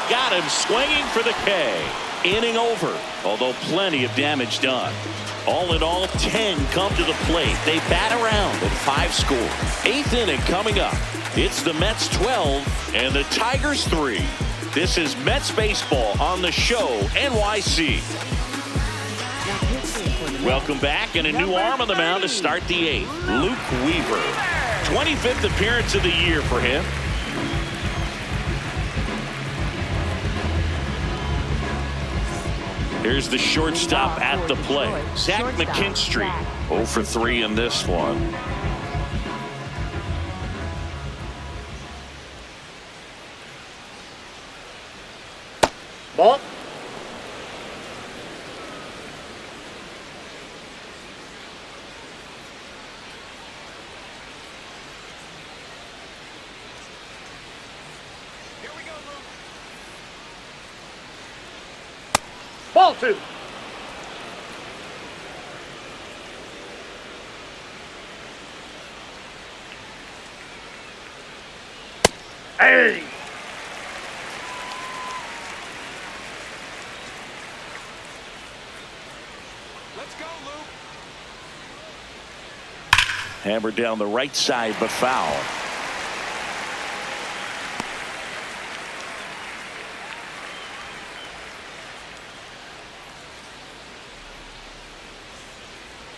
Got him swinging for the K. Inning over, although plenty of damage done. All in all, 10 come to the plate. They bat around and 5 score. 8th inning coming up. It's the Mets 12 and the Tigers 3. This is Mets baseball on the Show NYC. Welcome back, and a new arm on the mound to start the 8th. Luke Weaver. 25th appearance of the year for him. Here's the shortstop at the plate. Zach McKinstry. 0 for 3 in this one. Ball. Ball 2. Hey! Let's go, Luke. Hammered down the right side, but foul.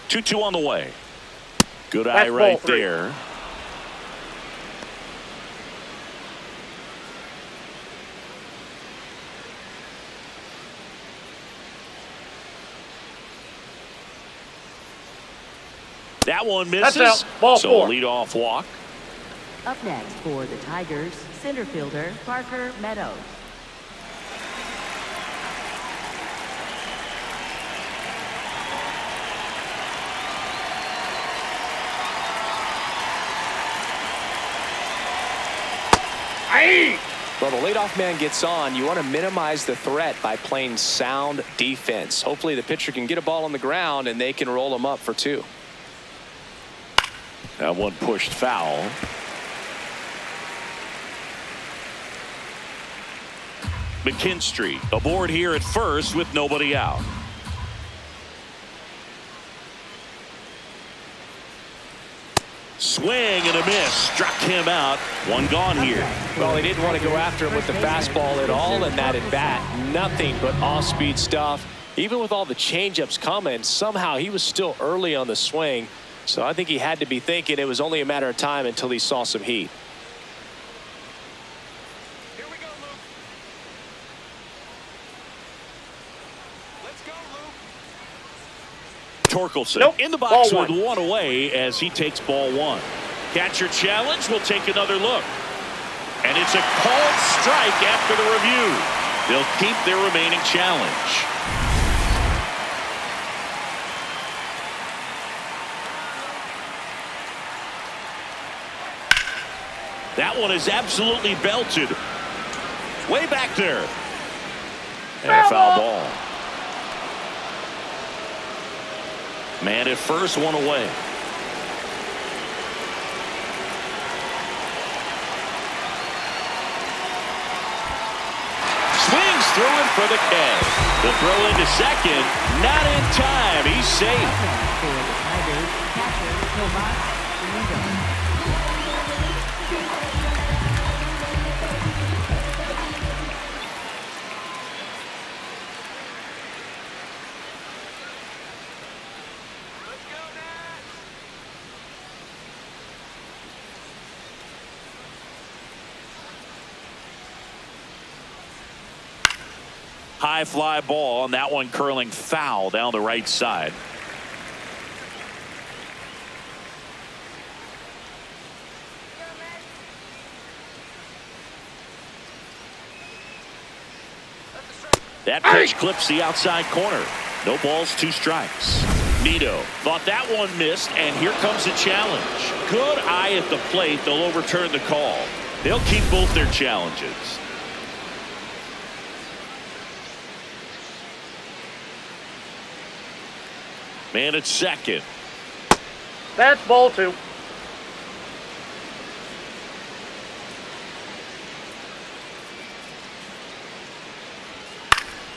Two on the way. Good eye right there. That one misses. That's out. Ball so four. lead-off walk. Up next for the Tigers, center fielder Parker Meadows. Well, the leadoff man gets on. You want to minimize the threat by playing sound defense. Hopefully the pitcher can get a ball on the ground and they can roll him up for 2. That one pushed foul. McKinstry aboard here at first with nobody out. Swing and a miss. Struck him out. One gone here. Well, he didn't want to go after him with the fastball at all in that at bat. Nothing but off-speed stuff. Even with all the changeups coming, somehow he was still early on the swing. So I think he had to be thinking it was only a matter of time until he saw some heat. Here we go, Luke. Let's go, Luke. Torkelson in the box with one away as he takes ball 1. Catcher challenge. We'll take another look. And it's a called strike after the review. They'll keep their remaining challenge. That one is absolutely belted. Way back there. And a foul ball. Man at first, one away. Swings through it for the K. The throw into second. Not in time. He's safe. For the Tigers, catcher Tomas Inigo. High fly ball, and that one curling foul down the right side. That pitch clips the outside corner. No balls, 2 strikes. Nito thought that one missed, and here comes the challenge. Good eye at the plate. They'll overturn the call. They'll keep both their challenges. Man at second. That's ball 2.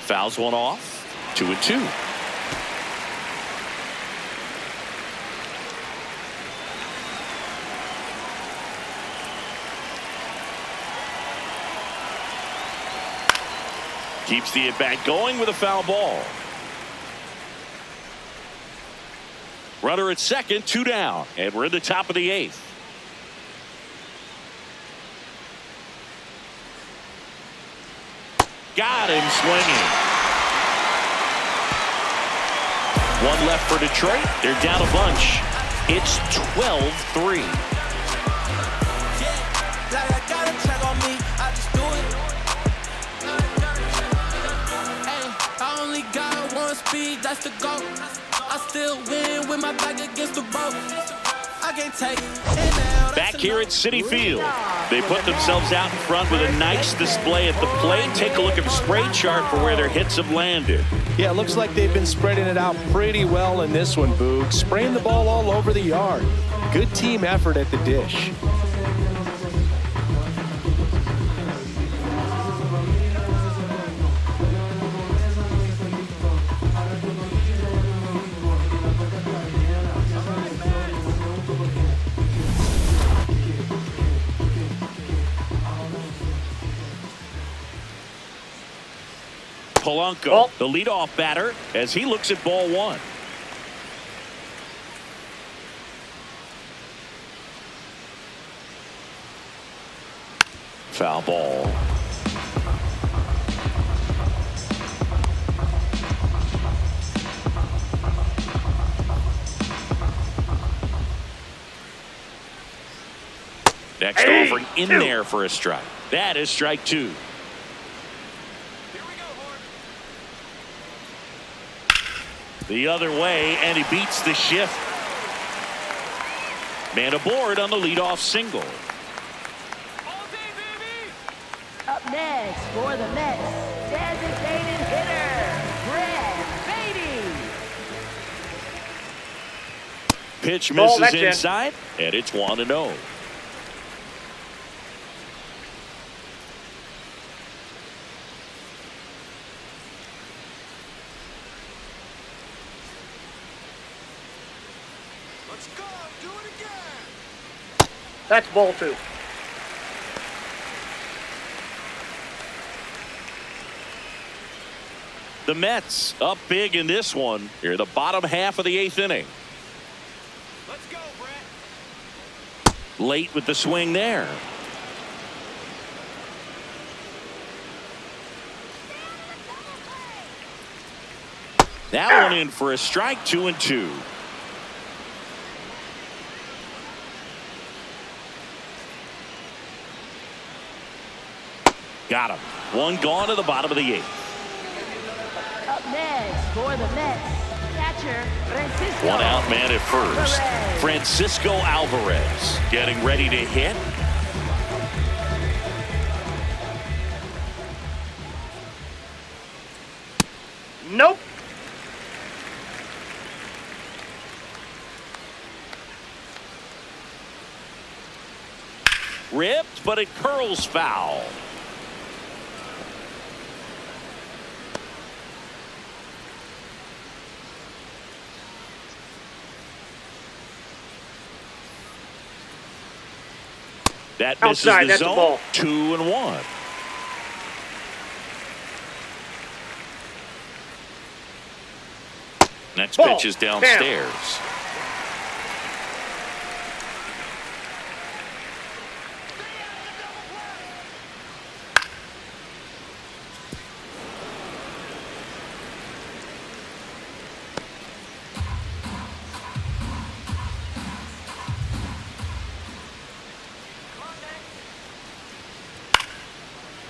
Fouls one off. 2-2. Keeps the at-bat going with a foul ball. Runner at second, 2 down, and we're in the top of the 8th. Got him swinging. 1 left for Detroit. They're down a bunch. It's 12-3. That's the goal. I still win with my back against the rope. I can't take it. Back here at Citi Field, they put themselves out in front with a nice display at the plate. Take a look at the spray chart for where their hits have landed. Yeah, it looks like they've been spreading it out pretty well in this one, Boog. Spraying the ball all over the yard. Good team effort at the dish. Polanco, the leadoff batter, as he looks at ball one. Foul ball. Next offering in there for a strike. That is strike two. The other way, and he beats the shift. Man aboard on the leadoff single. Up next for the Mets, designated hitter, Brett Beatty. Pitch misses inside, and it's 1-0. Let's go, do it again. That's ball two. The Mets up big in this one. Here, the bottom half of the 8th inning. Let's go, Brett. Late with the swing there. That one in for a strike, 2-2. Got him. One gone to the bottom of the 8th. Up next for the Mets, catcher Francisco. One out man at first. Francisco Alvarez getting ready to hit. Nope. Ripped, but it curls foul. That misses Outside, the that's a zone. ball. 2-1. Next Ball. pitch is downstairs.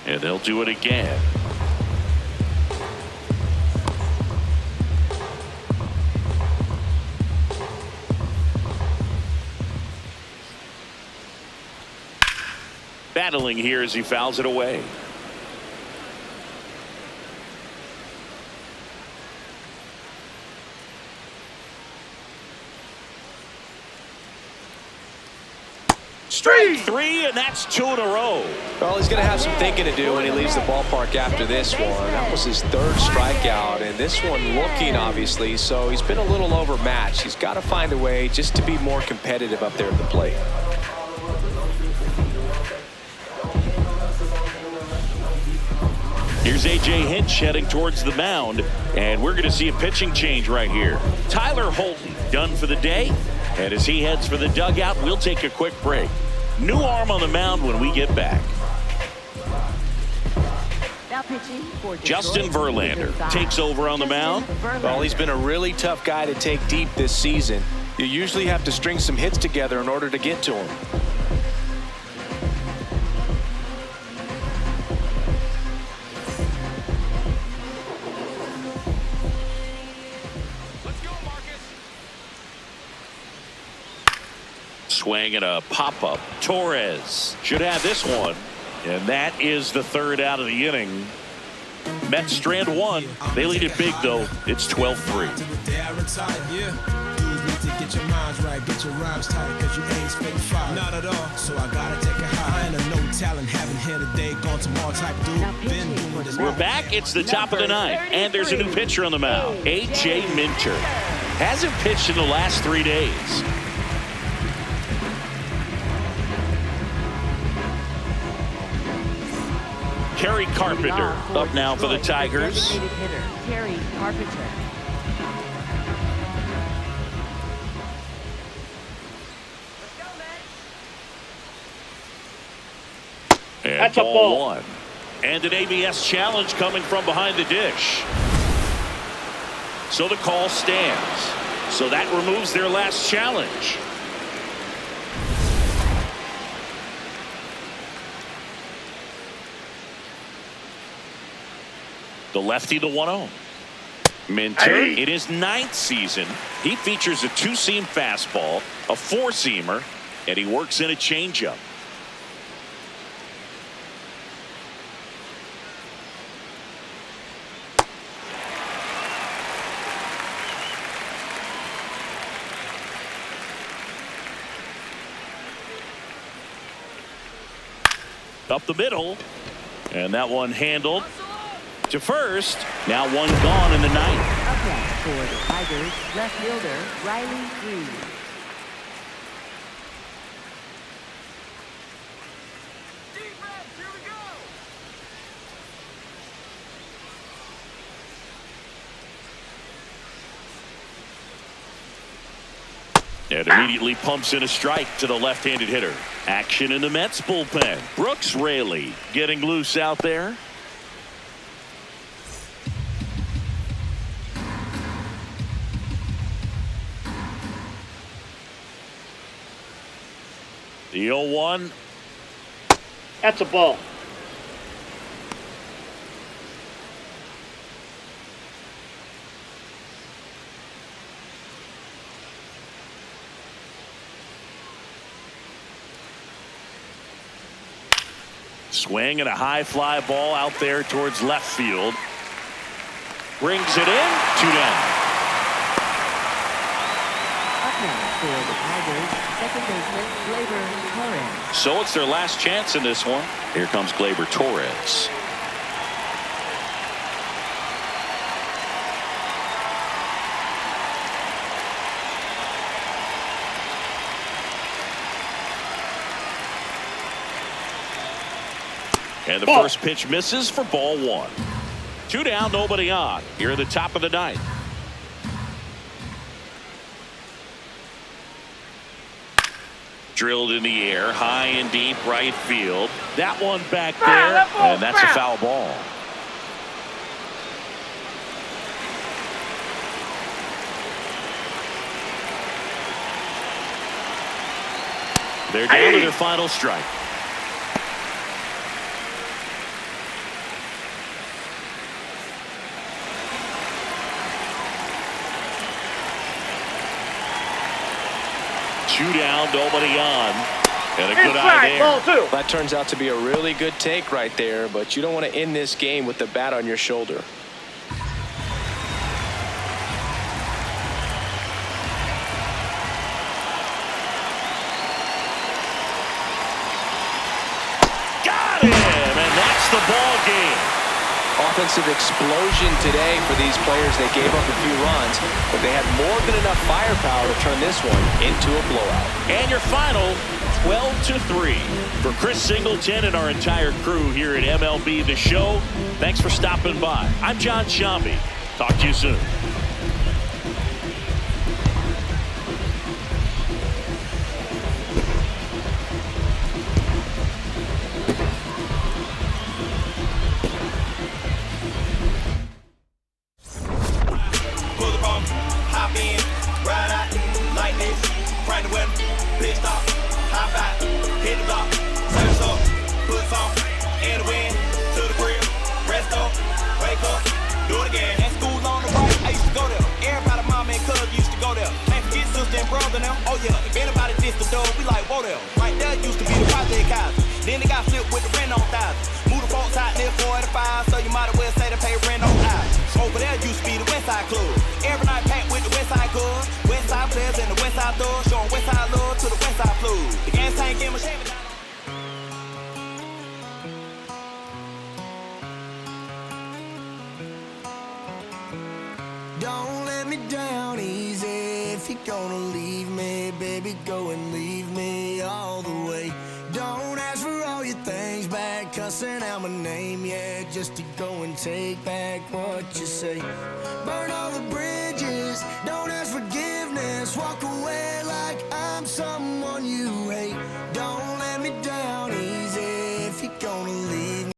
And they'll do it again. Battling here as he fouls it away. Strike three, and that's 2 in a row. Well, he's going to have some thinking to do when he leaves the ballpark after this one. That was his 3rd strikeout, and this one looking, obviously, so he's been a little overmatched. He's got to find a way just to be more competitive up there at the plate. Here's A.J. Hinch heading towards the mound, and we're going to see a pitching change right here. Tyler Holton done for the day, and as he heads for the dugout, we'll take a quick break. New arm on the mound when we get back. Now pitching for Detroit, Justin Verlander takes over on the mound. Well, he's been a really tough guy to take deep this season. You usually have to string some hits together in order to get to him. Swing and a pop-up. Torres should have this one. And that is the 3rd out of the inning. Mets strand 1. They lead it big, though. It's 12-3. Get your minds right, get your rhymes tight, cause you ain't spitting fire. Not at all, so I gotta take a high. I ain't a no talent, having here today, gone tomorrow type dude. Been doing this. We're back. It's the top of the 9th, and there's a new pitcher on the mound. A.J. Minter hasn't pitched in the last 3 days. Kerry Carpenter up now for the Tigers. Designated hitter, Kerry Carpenter. And that's a ball. One. And an ABS challenge coming from behind the dish. So the call stands. So that removes their last challenge. The lefty, the 1-0. Minter, in his 9th season, he features a 2-seam fastball, a 4-seamer, and he works in a changeup. Up the middle, and that one handled to first. Now one gone in the 9th. Up next for the Tigers, left fielder Riley Green. And immediately pumps in a strike to the left-handed hitter. Action in the Mets bullpen. Brooks Raley getting loose out there. The 0-1. That's a ball. Swing and a high fly ball out there towards left field. Brings it in. 2 down. Up next for the Tigers, second baseman Gleyber Torres. So it's their last chance in this one. Here comes Gleyber Torres. And the first pitch misses for ball 1. 2 down, nobody on. Here at the top of the 9th. Drilled in the air, high and deep right field. That one back there, and that's a foul ball. They're down to their final strike. Two down, nobody on. And a good eye there. Ball 2. That turns out to be a really good take right there, but you don't want to end this game with the bat on your shoulder. Got him, and that's the ball game. Offensive explosion today for these players. They gave up a few runs, but they had more than enough firepower to turn this one into a blowout. And your final, 12-3. For Chris Singleton and our entire crew here at MLB The Show, thanks for stopping by. I'm John Shambi. Talk to you soon. Oh yeah, if anybody dissed the dog, we like, whoa there. Right there used to be the project house. Then they got flipped with the rent on thousands. Move the folks out near 45, so you might as well say they pay rent on out. Over there used to be the West Side Club. Every night packed with the West Side Club. West Side players and the West Side Thug, showing West Side love to the West Side Club. The gas tank in my Chevy down. Don't let me down easy. If you're gonna leave me, baby, go and leave me all the way. Don't ask for all your things back. cussing out my name, yeah, just to go and take back what you say. Burn all the bridges, don't ask forgiveness, walk away.